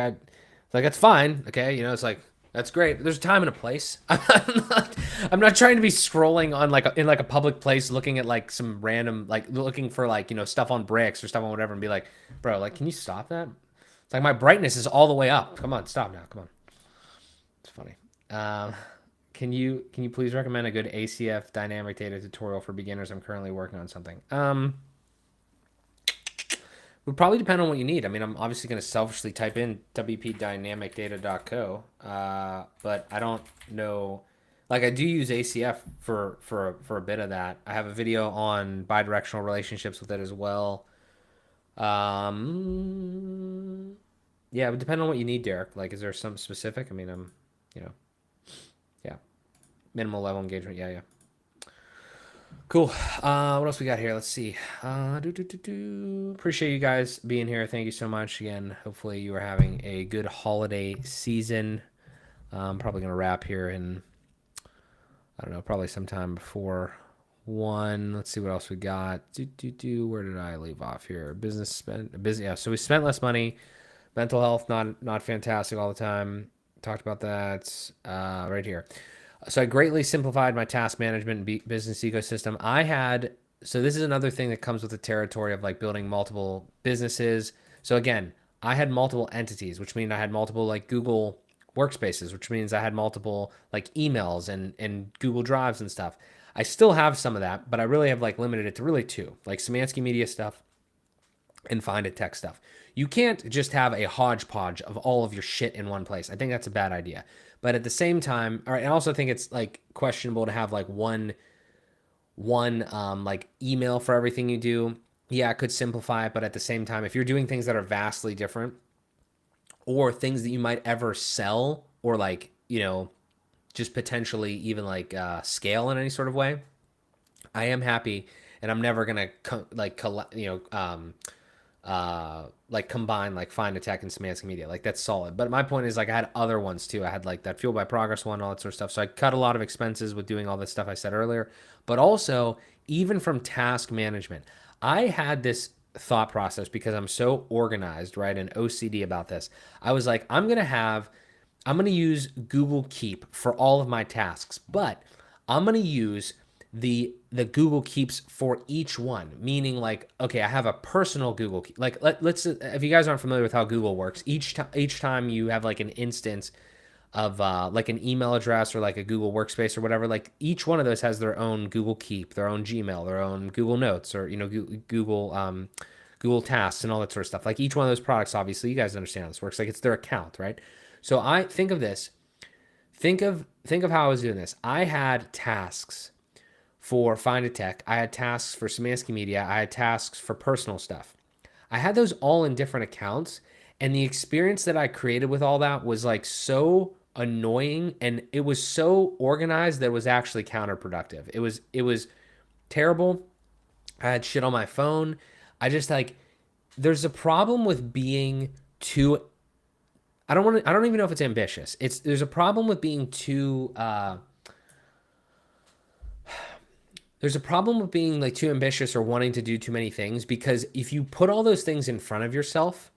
that's fine. Okay, it's like that's great. There's a time and a place. I'm not trying to be scrolling on like in like a public place, looking at like some random like looking for like stuff on bricks or stuff on whatever, and be like, bro, like, can you stop that? It's like my brightness is all the way up. Come on, stop now. Come on. It's funny. Can you please recommend a good ACF dynamic data tutorial for beginners? I'm currently working on something. Would probably depend on what you need. I mean, I'm obviously going to selfishly type in wpdynamicdata.co, but I don't know. Like, I do use ACF for a bit of that. I have a video on bidirectional relationships with it as well. Yeah, it would depend on what you need, Derek. Like, is there something specific? I mean, you know, yeah, minimal level engagement. Yeah, yeah. Cool. What else we got here? Let's see. Appreciate you guys being here. Thank you so much again. Hopefully you are having a good holiday season. I'm probably gonna wrap here in I don't know, probably sometime before 1. Let's see what else we got. Where did I leave off here? Business spent busy. Yeah, so we spent less money. Mental health not fantastic all the time. Talked about that right here. So I greatly simplified my task management and business ecosystem. So this is another thing that comes with the territory of like building multiple businesses. So again, I had multiple entities, which means I had multiple like Google workspaces, which means I had multiple like emails and Google Drives and stuff. I still have some of that, but I really have like limited it to really 2, like Szymanski Media stuff and Find It Tech stuff. You can't just have a hodgepodge of all of your shit in one place. I think that's a bad idea. But at the same time, all right, I also think it's like questionable to have like one like email for everything you do. Yeah, it could simplify it, but at the same time, if you're doing things that are vastly different or things that you might ever sell or like, just potentially even like scale in any sort of way, I am happy and I'm never going to like combine like find a tech and semantic media. Like that's solid. But my point is like I had other ones too. I had like that fuel by progress one, all that sort of stuff. So I cut a lot of expenses with doing all this stuff I said earlier. But also even from task management, I had this thought process because I'm so organized, right, and OCD about this. I was like, I'm gonna use Google Keep for all of my tasks, but I'm gonna use the Google Keeps for each one. Meaning, like, okay, I have a personal Google Keep. Like, let's if you guys aren't familiar with how Google works, each time you have like an instance of like an email address or like a Google Workspace or whatever, like each one of those has their own Google Keep, their own Gmail, their own Google Notes, or Google Tasks and all that sort of stuff. Like each one of those products, obviously, you guys understand how this works. Like it's their account, right? So I think of this. Think of how I was doing this. I had tasks for Find a Tech. I had tasks for Szymanski Media. I had tasks for personal stuff. I had those all in different accounts, and the experience that I created with all that was like so annoying, and it was so organized that it was actually counterproductive. It was terrible. I had shit on my phone. I just like there's a problem with being too I don't even know if it's ambitious. There's a problem with being too there's a problem with being like too ambitious or wanting to do too many things, because if you put all those things in front of yourself,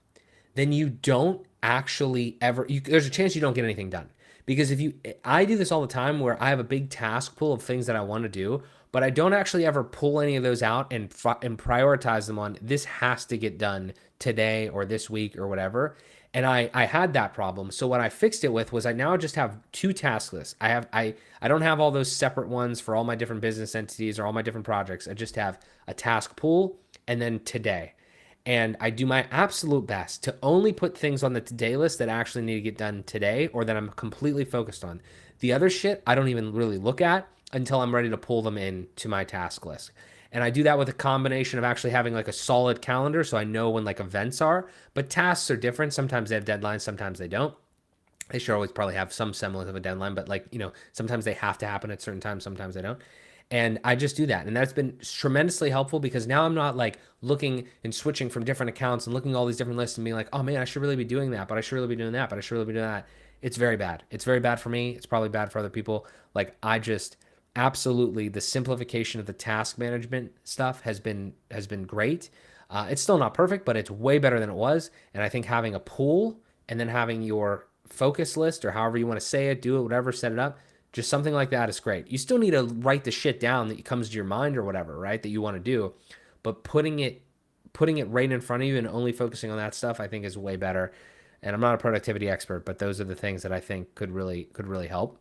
then you don't actually ever there's a chance you don't get anything done. Because if you I do this all the time where I have a big task pool of things that I want to do, but I don't actually ever pull any of those out and prioritize them on this has to get done today or this week or whatever. And I had that problem. So what I fixed it with was I now just have two task lists. I don't have all those separate ones for all my different business entities or all my different projects. I just have a task pool and then today. And I do my absolute best to only put things on the today list that actually need to get done today or that I'm completely focused on. The other shit I don't even really look at until I'm ready to pull them in to my task list. And I do that with a combination of actually having like a solid calendar so I know when like events are, but tasks are different. Sometimes they have deadlines, sometimes they don't. They should always probably have some semblance of a deadline, but like, sometimes they have to happen at certain times, sometimes they don't. And I just do that. And that's been tremendously helpful because now I'm not like looking and switching from different accounts and looking at all these different lists and being like, oh man, I should really be doing that, but I should really be doing that, but I should really be doing that. It's very bad. It's very bad for me. It's probably bad for other people. Like I just absolutely the simplification of the task management stuff has been great. It's still not perfect, but it's way better than it was. And I think having a pool and then having your focus list or however you want to say it, do it, whatever, set it up, just something like that is great. You still need to write the shit down that comes to your mind or whatever, right? That you want to do, but putting it right in front of you and only focusing on that stuff, I think is way better. And I'm not a productivity expert, but those are the things that I think could really help.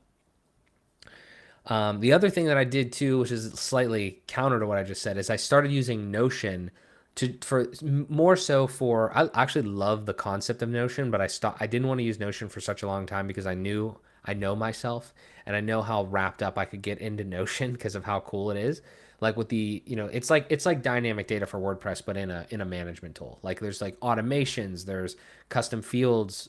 The other thing that I did too, which is slightly counter to what I just said, is I started using Notion for more so for. I actually love the concept of Notion, but I didn't want to use Notion for such a long time because I know myself and I know how wrapped up I could get into Notion because of how cool it is. Like with it's like dynamic data for WordPress, but in a management tool. Like there's like automations, there's custom fields,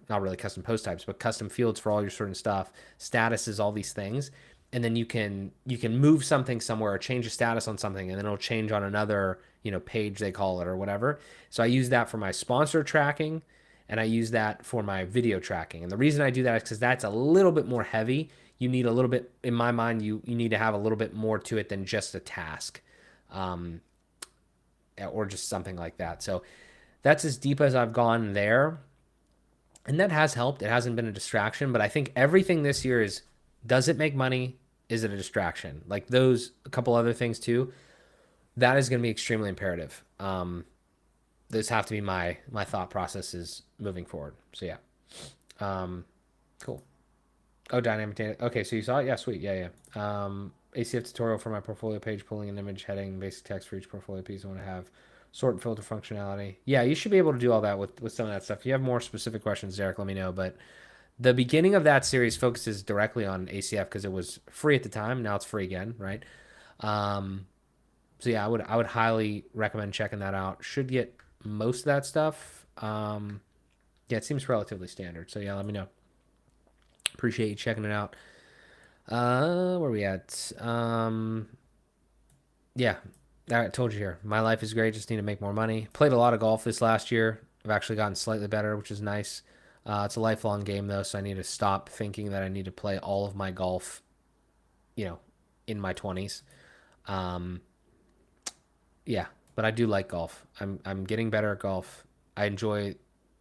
not really custom post types, but custom fields for all your certain stuff, statuses, all these things. And then you can move something somewhere or change a status on something, and then it'll change on another, page they call it or whatever. So I use that for my sponsor tracking, and I use that for my video tracking. And the reason I do that is because that's a little bit more heavy. You need a little bit, in my mind, you need to have a little bit more to it than just a task, or just something like that. So that's as deep as I've gone there. And that has helped. It hasn't been a distraction, but I think everything this year is, does it make money? Is it a distraction? Like those, a couple other things too. That is going to be extremely imperative. Those have to be my thought processes moving forward. So yeah, cool. Oh, dynamic data. Okay, so you saw it. Yeah, sweet. Yeah, yeah. ACF tutorial for my portfolio page, pulling an image, heading, basic text for each portfolio piece. I want to have sort and filter functionality. Yeah, you should be able to do all that with some of that stuff. If you have more specific questions, Derek, let me know. But the beginning of that series focuses directly on ACF because it was free at the time. Now it's free again, right? So yeah, I would highly recommend checking that out. Should get most of that stuff. Yeah, it seems relatively standard. So yeah, let me know. Appreciate you checking it out. Where are we at? Yeah. I told you here, my life is great. Just need to make more money. Played a lot of golf this last year. I've actually gotten slightly better, which is nice. It's a lifelong game though, so I need to stop thinking that I need to play all of my golf, you know, in my 20s. Um, yeah, but I do like golf. I'm getting better at golf. I enjoy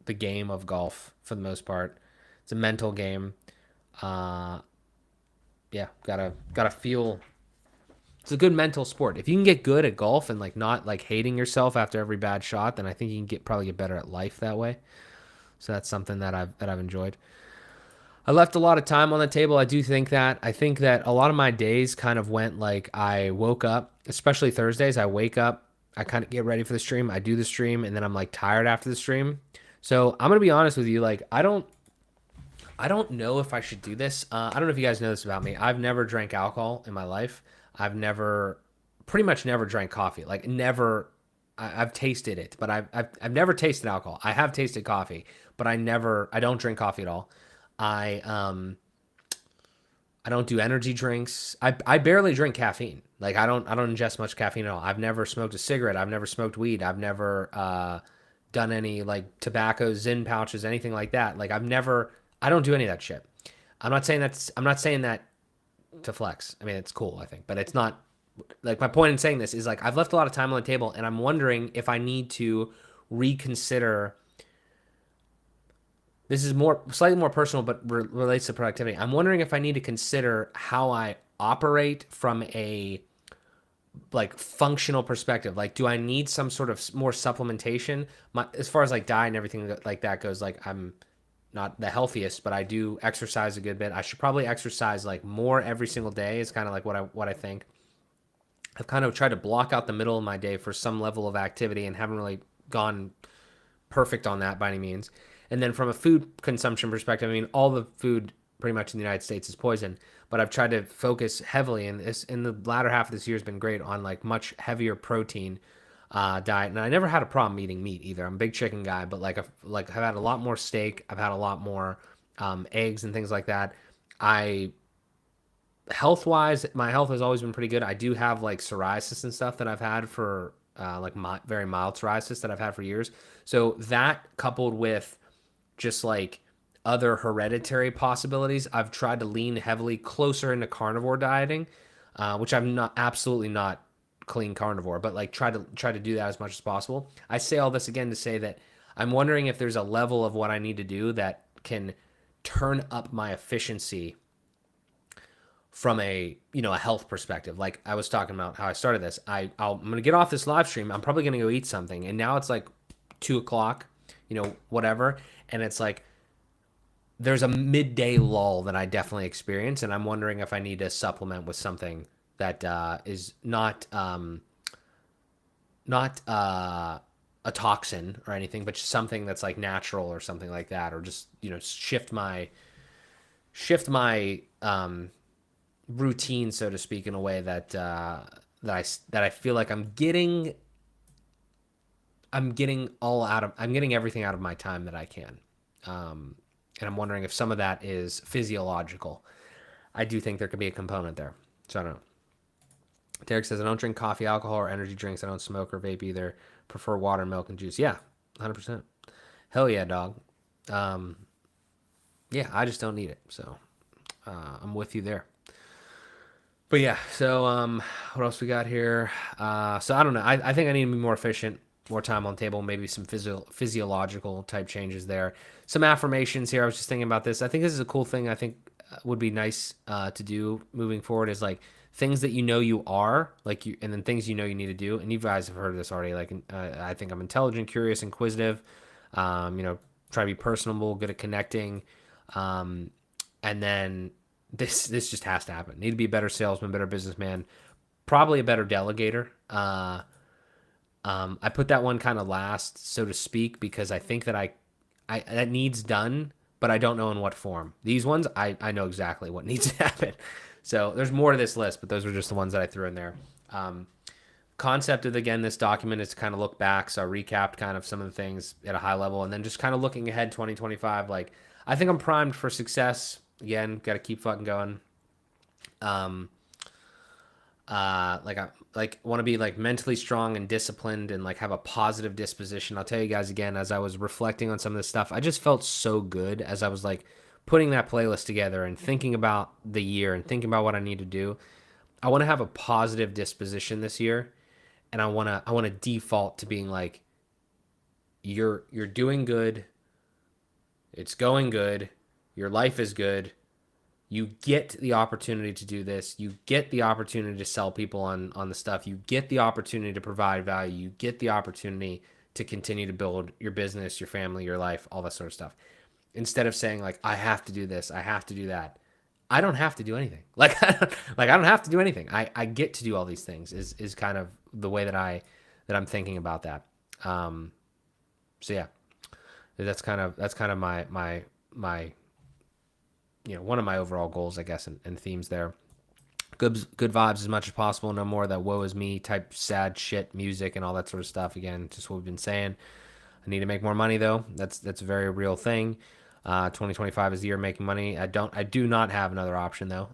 the game of golf for the most part. It's a mental game. Uh, yeah, gotta feel. It's a good mental sport. If you can get good at golf and like not like hating yourself after every bad shot, then I think you can probably get better at life that way. So that's something that I've enjoyed. I left a lot of time on the table. I do think that. I think that a lot of my days kind of went like I woke up, especially Thursdays. I wake up, I kind of get ready for the stream, I do the stream, and then I'm like tired after the stream. So I'm gonna be honest with you. Like I don't know if I should do this. I don't know if you guys know this about me. I've never drank alcohol in my life. I've never, pretty much never drank coffee. Like never. Have tasted it, but I've never tasted alcohol. I have tasted coffee, but I don't drink coffee at all. I I don't do energy drinks. I barely drink caffeine. Like I don't ingest much caffeine at all. I've never smoked a cigarette. I've never smoked weed. I've never done any like tobacco, Zyn pouches, anything like that. Like I don't do any of that shit. I'm not saying that to flex. I mean, it's cool, I think, but it's not like my point in saying this is like I've left a lot of time on the table and I'm wondering if I need to reconsider. This is more slightly more personal, but relates to productivity. I'm wondering if I need to consider how I operate from a like functional perspective. Like, do I need some sort of more supplementation? As far as like diet and everything like that goes, like I'm not the healthiest, but I do exercise a good bit. I should probably exercise like more every single day. Is kind of like what I think. I've kind of tried to block out the middle of my day for some level of activity and haven't really gone perfect on that by any means. And then from a food consumption perspective, I mean, all the food pretty much in the United States is poison. But I've tried to focus heavily, and this in the latter half of this year has been great on like much heavier protein diet. And I never had a problem eating meat either. I'm a big chicken guy, but I've had a lot more steak. I've had a lot more eggs and things like that. I health wise, my health has always been pretty good. I do have like psoriasis and stuff that I've had for very mild psoriasis that I've had for years. So that coupled with just like other hereditary possibilities, I've tried to lean heavily closer into carnivore dieting, which I'm not absolutely not clean carnivore, but like try to do that as much as possible. I say all this again to say that I'm wondering if there's a level of what I need to do that can turn up my efficiency from a health perspective. Like I was talking about how I started this. I'm gonna get off this live stream. I'm probably gonna go eat something, and now it's like 2 o'clock, whatever, and it's like there's a midday lull that I definitely experience, and I'm wondering if I need to supplement with something that is not a toxin or anything, but just something that's like natural or something like that, or just shift my routine, so to speak, in a way that I feel like I'm getting everything out of my time that I can. And I'm wondering if some of that is physiological. I do think there could be a component there. So I don't know. Derek says, I don't drink coffee, alcohol, or energy drinks. I don't smoke or vape either. Prefer water, milk, and juice. Yeah, 100%. Hell yeah, dog. Yeah, I just don't need it. So I'm with you there. But yeah, so what else we got here? So I don't know. I think I need to be more efficient, more time on the table, maybe some physiological type changes there. Some affirmations here. I was just thinking about this. I think this is a cool thing. I think would be nice to do moving forward is like things that you are like you, and then things you need to do. And you guys have heard of this already. Like I think I'm intelligent, curious, inquisitive. Try to be personable, good at connecting, and then this just has to happen. Need to be a better salesman, better businessman, probably a better delegator. I put that one kind of last, so to speak, because I think that I that needs done, but I don't know in what form. These ones, I know exactly what needs to happen. So there's more to this list, but those were just the ones that I threw in there. Concept of, again, this document is to kind of look back. So I recapped kind of some of the things at a high level, and then just kind of looking ahead 2025. Like, I think I'm primed for success. Again, got to keep fucking going. Like I like want to be like mentally strong and disciplined and like have a positive disposition. I'll tell you guys again, as I was reflecting on some of this stuff, I just felt so good as I was like putting that playlist together and thinking about the year and thinking about what I need to do. I want to have a positive disposition this year, and I want to default to being like, you're doing good, it's going good, your life is good, you get the opportunity to do this, you get the opportunity to sell people on the stuff, you get the opportunity to provide value, you get the opportunity to continue to build your business, your family, your life, all that sort of stuff. Instead of saying like, I have to do this, I have to do that. I don't have to do anything. Like, like I don't have to do anything. I get to do all these things is kind of the way that I'm thinking about that. So yeah, that's kind of my one of my overall goals, I guess, and themes there. Good vibes as much as possible. No more that woe is me type sad shit music and all that sort of stuff. Again, just what we've been saying. I need to make more money though. That's a very real thing. 2025 is the year of making money. I do not have another option though.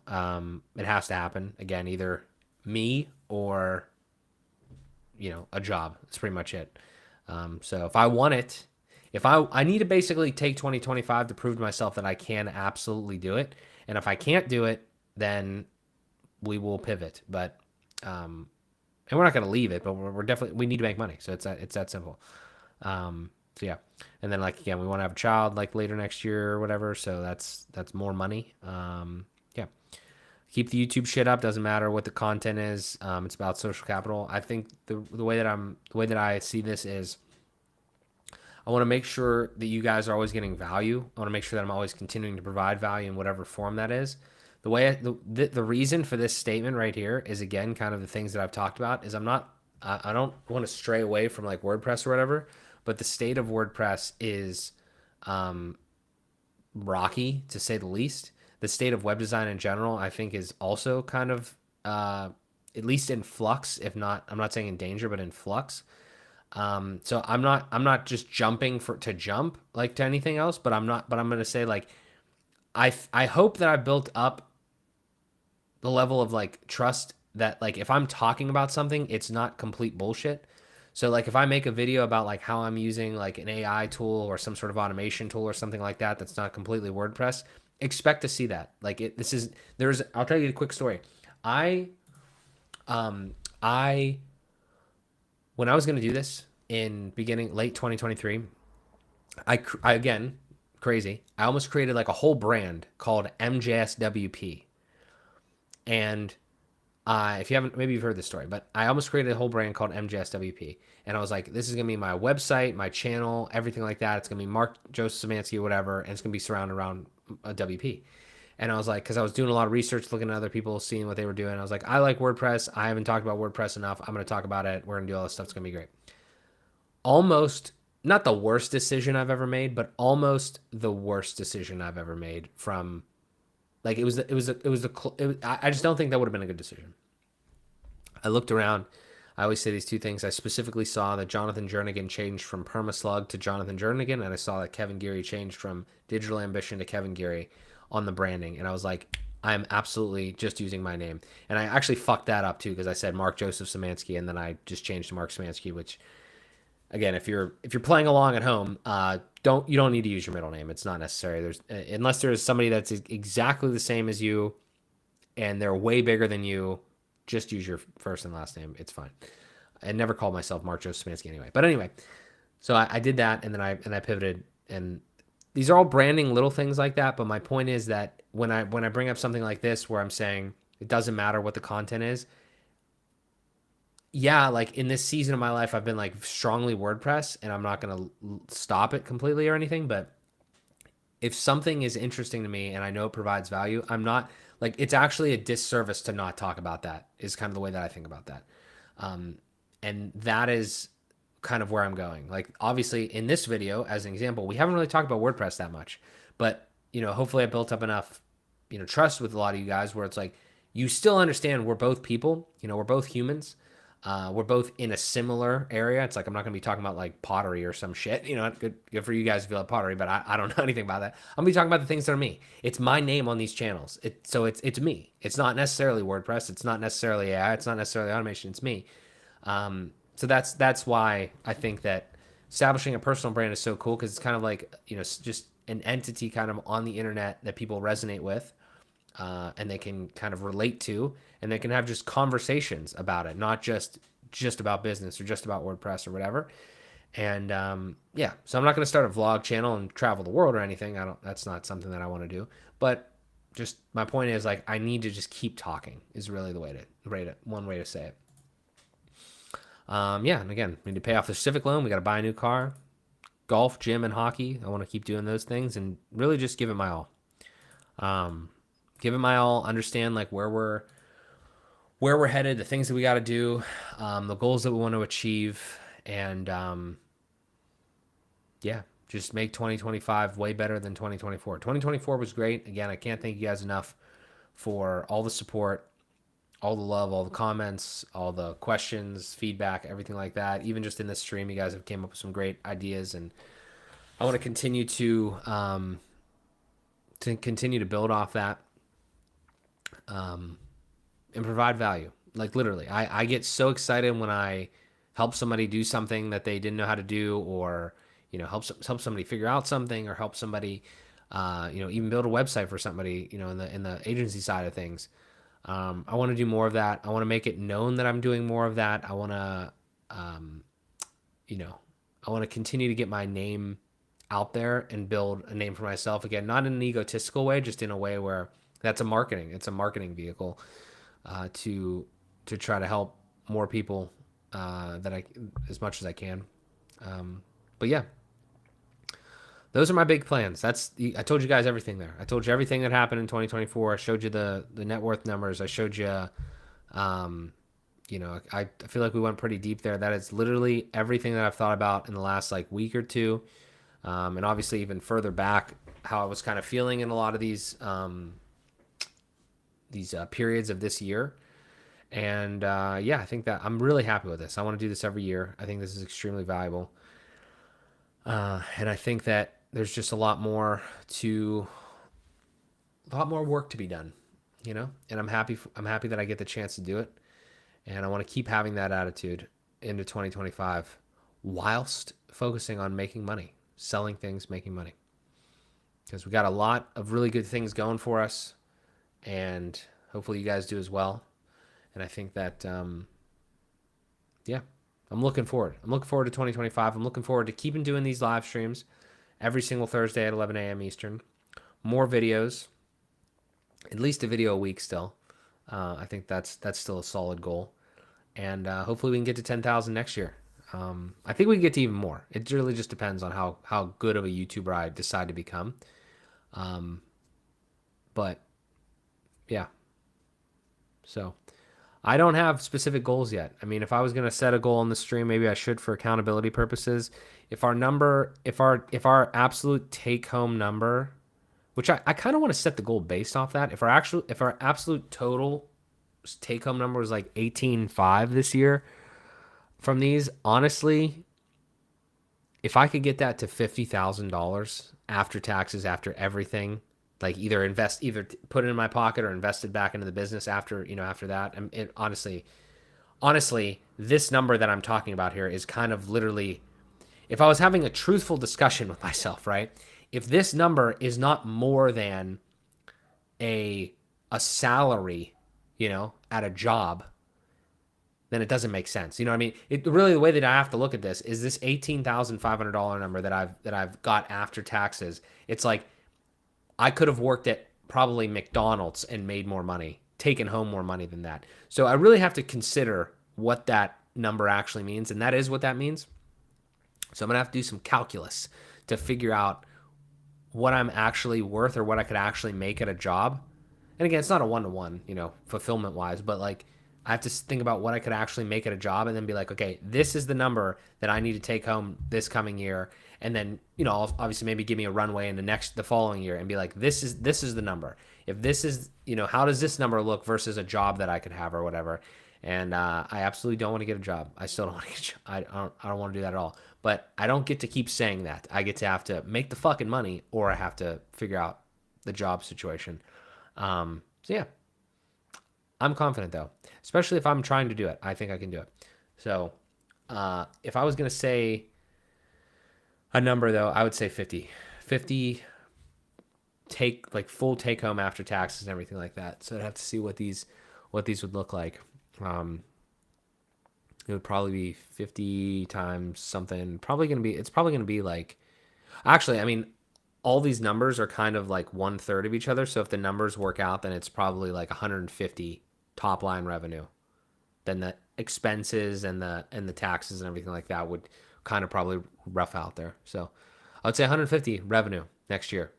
It has to happen again, either me or a job. That's pretty much it. So if I want it, if I need to basically take 2025 to prove to myself that I can absolutely do it. And if I can't do it, then we will pivot. But and we're not going to leave it, but we're definitely, we need to make money. So it's that simple. So yeah, and then like again, we want to have a child like later next year or whatever. So that's more money. Yeah, keep the YouTube shit up. Doesn't matter what the content is. It's about social capital. I think the way that I see this is, I want to make sure that you guys are always getting value. I want to make sure that I'm always continuing to provide value in whatever form that is. The reason for this statement right here is, again, kind of the things that I've talked about, is I don't want to stray away from like WordPress or whatever, but the state of WordPress is rocky, to say the least. The state of web design in general, I think, is also kind of at least in flux, if not, I'm not saying in danger, but in flux. So I'm not just jumping to jump like to anything else, but I'm going to say like, I hope that I built up the level of like trust that like if I'm talking about something, it's not complete bullshit. So like if I make a video about like how I'm using like an AI tool or some sort of automation tool or something like that that's not completely WordPress, expect to see that. Like I'll tell you a quick story. I when I was going to do this in late 2023, I again, crazy, I almost created like a whole brand called MJSWP. And if you haven't, maybe you've heard this story, but I almost created a whole brand called MJSWP. And I was like, this is going to be my website, my channel, everything like that. It's going to be Mark Joseph Szymanski or whatever. And it's going to be surrounded around a WP. And I was like, because I was doing a lot of research, looking at other people, seeing what they were doing. I was like, I like WordPress. I haven't talked about WordPress enough. I'm going to talk about it. We're going to do all this stuff. It's going to be great. Almost not the worst decision I've ever made, but almost the worst decision I've ever made from like, I just don't think that would have been a good decision. I looked around. I always say these two things. I specifically saw that Jonathan Jernigan changed from Permaslug to Jonathan Jernigan, and I saw that Kevin Geary changed from Digital Ambition to Kevin Geary on the branding. And I was like, I'm absolutely just using my name. And I actually fucked that up too, because I said Mark Joseph Szymanski, and then I just changed to Mark Szymanski, which, again, if you're playing along at home, you don't need to use your middle name. It's not necessary. Unless there's somebody that's exactly the same as you and they're way bigger than you, just use your first and last name. It's fine. I never called myself Mark Joseph Szymanski anyway. But anyway, so I did that, and then I pivoted. And these are all branding little things like that. But my point is that when I bring up something like this, where I'm saying it doesn't matter what the content is, yeah, like in this season of my life, I've been like strongly WordPress, and I'm not going to stop it completely or anything. But if something is interesting to me and I know it provides value, I'm not like, it's actually a disservice to not talk about that, is kind of the way that I think about that. And that is kind of where I'm going. Like, obviously in this video, as an example, we haven't really talked about WordPress that much, but hopefully I built up enough, trust with a lot of you guys where it's like, you still understand we're both people, we're both humans. We're both in a similar area. It's like I'm not going to be talking about like pottery or some shit. You know, good for you guys if you love pottery, but I don't know anything about that. I'm gonna be talking about the things that are me. It's my name on these channels. So it's me. It's not necessarily WordPress. It's not necessarily AI. It's not necessarily automation. It's me. So that's why I think that establishing a personal brand is so cool, because it's kind of like, just an entity kind of on the internet that people resonate with, and they can kind of relate to, and they can have just conversations about it, not just about business or just about WordPress or whatever. And yeah, so I'm not going to start a vlog channel and travel the world or anything. I don't. That's not something that I want to do. But just my point is, like, I need to just keep talking is really the way to rate it. One way to say it. Yeah, and again, we need to pay off the Civic loan. We got to buy a new car, golf, gym, and hockey. I want to keep doing those things and really just give it my all. Give it my all. Understand like where we're headed, the things that we got to do, the goals that we want to achieve, and yeah, just make 2025 way better than 2024. 2024 was great. Again, I can't thank you guys enough for all the support, all the love, all the comments, all the questions, feedback, everything like that. Even just in this stream, you guys have came up with some great ideas, and I want to continue to build off that, and provide value. Like literally, I get so excited when I help somebody do something that they didn't know how to do, or help somebody figure out something, or help somebody, even build a website for somebody, in the agency side of things. I want to do more of that. I want to make it known that I'm doing more of that. I want to, I want to continue to get my name out there and build a name for myself again, not in an egotistical way, just in a way where it's a marketing vehicle, to try to help more people, as much as I can. But yeah, those are my big plans. I told you guys everything there. I told you everything that happened in 2024. I showed you the net worth numbers. I showed you, I feel like we went pretty deep there. That is literally everything that I've thought about in the last like week or two. And obviously even further back, how I was kind of feeling in a lot of these periods of this year. And yeah, I think that I'm really happy with this. I want to do this every year. I think this is extremely valuable. And I think that there's just a lot more work to be done, and I'm happy that I get the chance to do it. And I want to keep having that attitude into 2025 whilst focusing on making money, selling things, making money, because we got a lot of really good things going for us, and hopefully you guys do as well. And I think that, yeah, I'm looking forward. I'm looking forward to 2025. I'm looking forward to keeping doing these live streams every single Thursday at 11 a.m. Eastern. More videos, at least a video a week still. I think that's still a solid goal. And hopefully we can get to 10,000 next year. I think we can get to even more. It really just depends on how good of a YouTuber I decide to become. But yeah. So I don't have specific goals yet. I mean, if I was going to set a goal on the stream, maybe I should for accountability purposes. If our absolute take home number, which I kind of want to set the goal based off that. If our absolute total take home number was like 18.5 this year from these, honestly, if I could get that to $50,000 after taxes, after everything, like either put it in my pocket or invest it back into the business after that. And it honestly, this number that I'm talking about here is kind of literally, if I was having a truthful discussion with myself, right? If this number is not more than a salary, at a job, then it doesn't make sense. You know what I mean? It really, the way that I have to look at this is this $18,500 number that I've got after taxes. It's like, I could have worked at probably McDonald's and made more money, taken home more money than that. So I really have to consider what that number actually means, and that is what that means. So I'm going to have to do some calculus to figure out what I'm actually worth, or what I could actually make at a job. And again, it's not a one-to-one, fulfillment-wise, but like I have to think about what I could actually make at a job, and then be like, okay, this is the number that I need to take home this coming year. And then, obviously maybe give me a runway in the following year, and be like, this is the number. If this is, how does this number look versus a job that I could have or whatever? And I absolutely don't want to get a job. I still don't want to get a job. I don't want to do that at all. But I don't get to keep saying that. I get to have to make the fucking money, or I have to figure out the job situation. So yeah, I'm confident though, especially if I'm trying to do it. I think I can do it. So if I was gonna say a number though, I would say 50. 50 take like full take home after taxes and everything like that. So I'd have to see what these would look like. Um, it would probably be 50 times something. It's probably gonna be like, actually, I mean, all these numbers are kind of like one third of each other. So if the numbers work out, then it's probably like 150 top line revenue. Then the expenses and the taxes and everything like that would kind of probably rough out there. So I would say 150 revenue next year.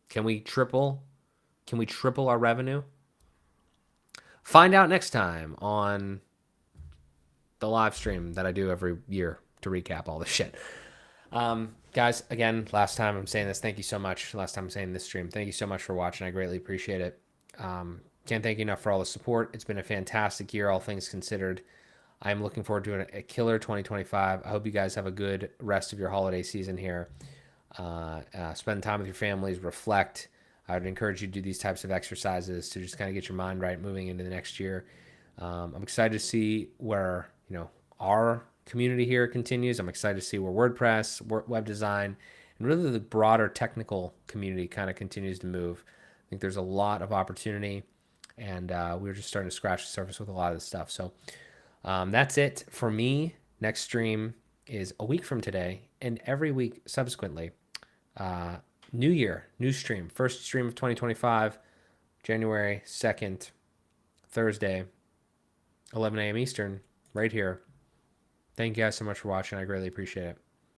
Can we triple? Can we triple our revenue? Find out next time on the live stream that I do every year to recap all this shit. Guys, again, last time I'm saying this, thank you so much. Last time I'm saying this stream, thank you so much for watching. I greatly appreciate it. Can't thank you enough for all the support. It's been a fantastic year, all things considered. I'm looking forward to a killer 2025. I hope you guys have a good rest of your holiday season here. Spend time with your families, reflect. I would encourage you to do these types of exercises to just kind of get your mind right moving into the next year. I'm excited to see where, our community here continues. I'm excited to see where WordPress, web design, and really the broader technical community kind of continues to move. I think there's a lot of opportunity, and we're just starting to scratch the surface with a lot of this stuff. So that's it for me. Next stream is a week from today, and every week subsequently. New year, new stream. First stream of 2025, January 2nd, Thursday, 11 a.m. Eastern, right here. Thank you guys so much for watching. I greatly appreciate it.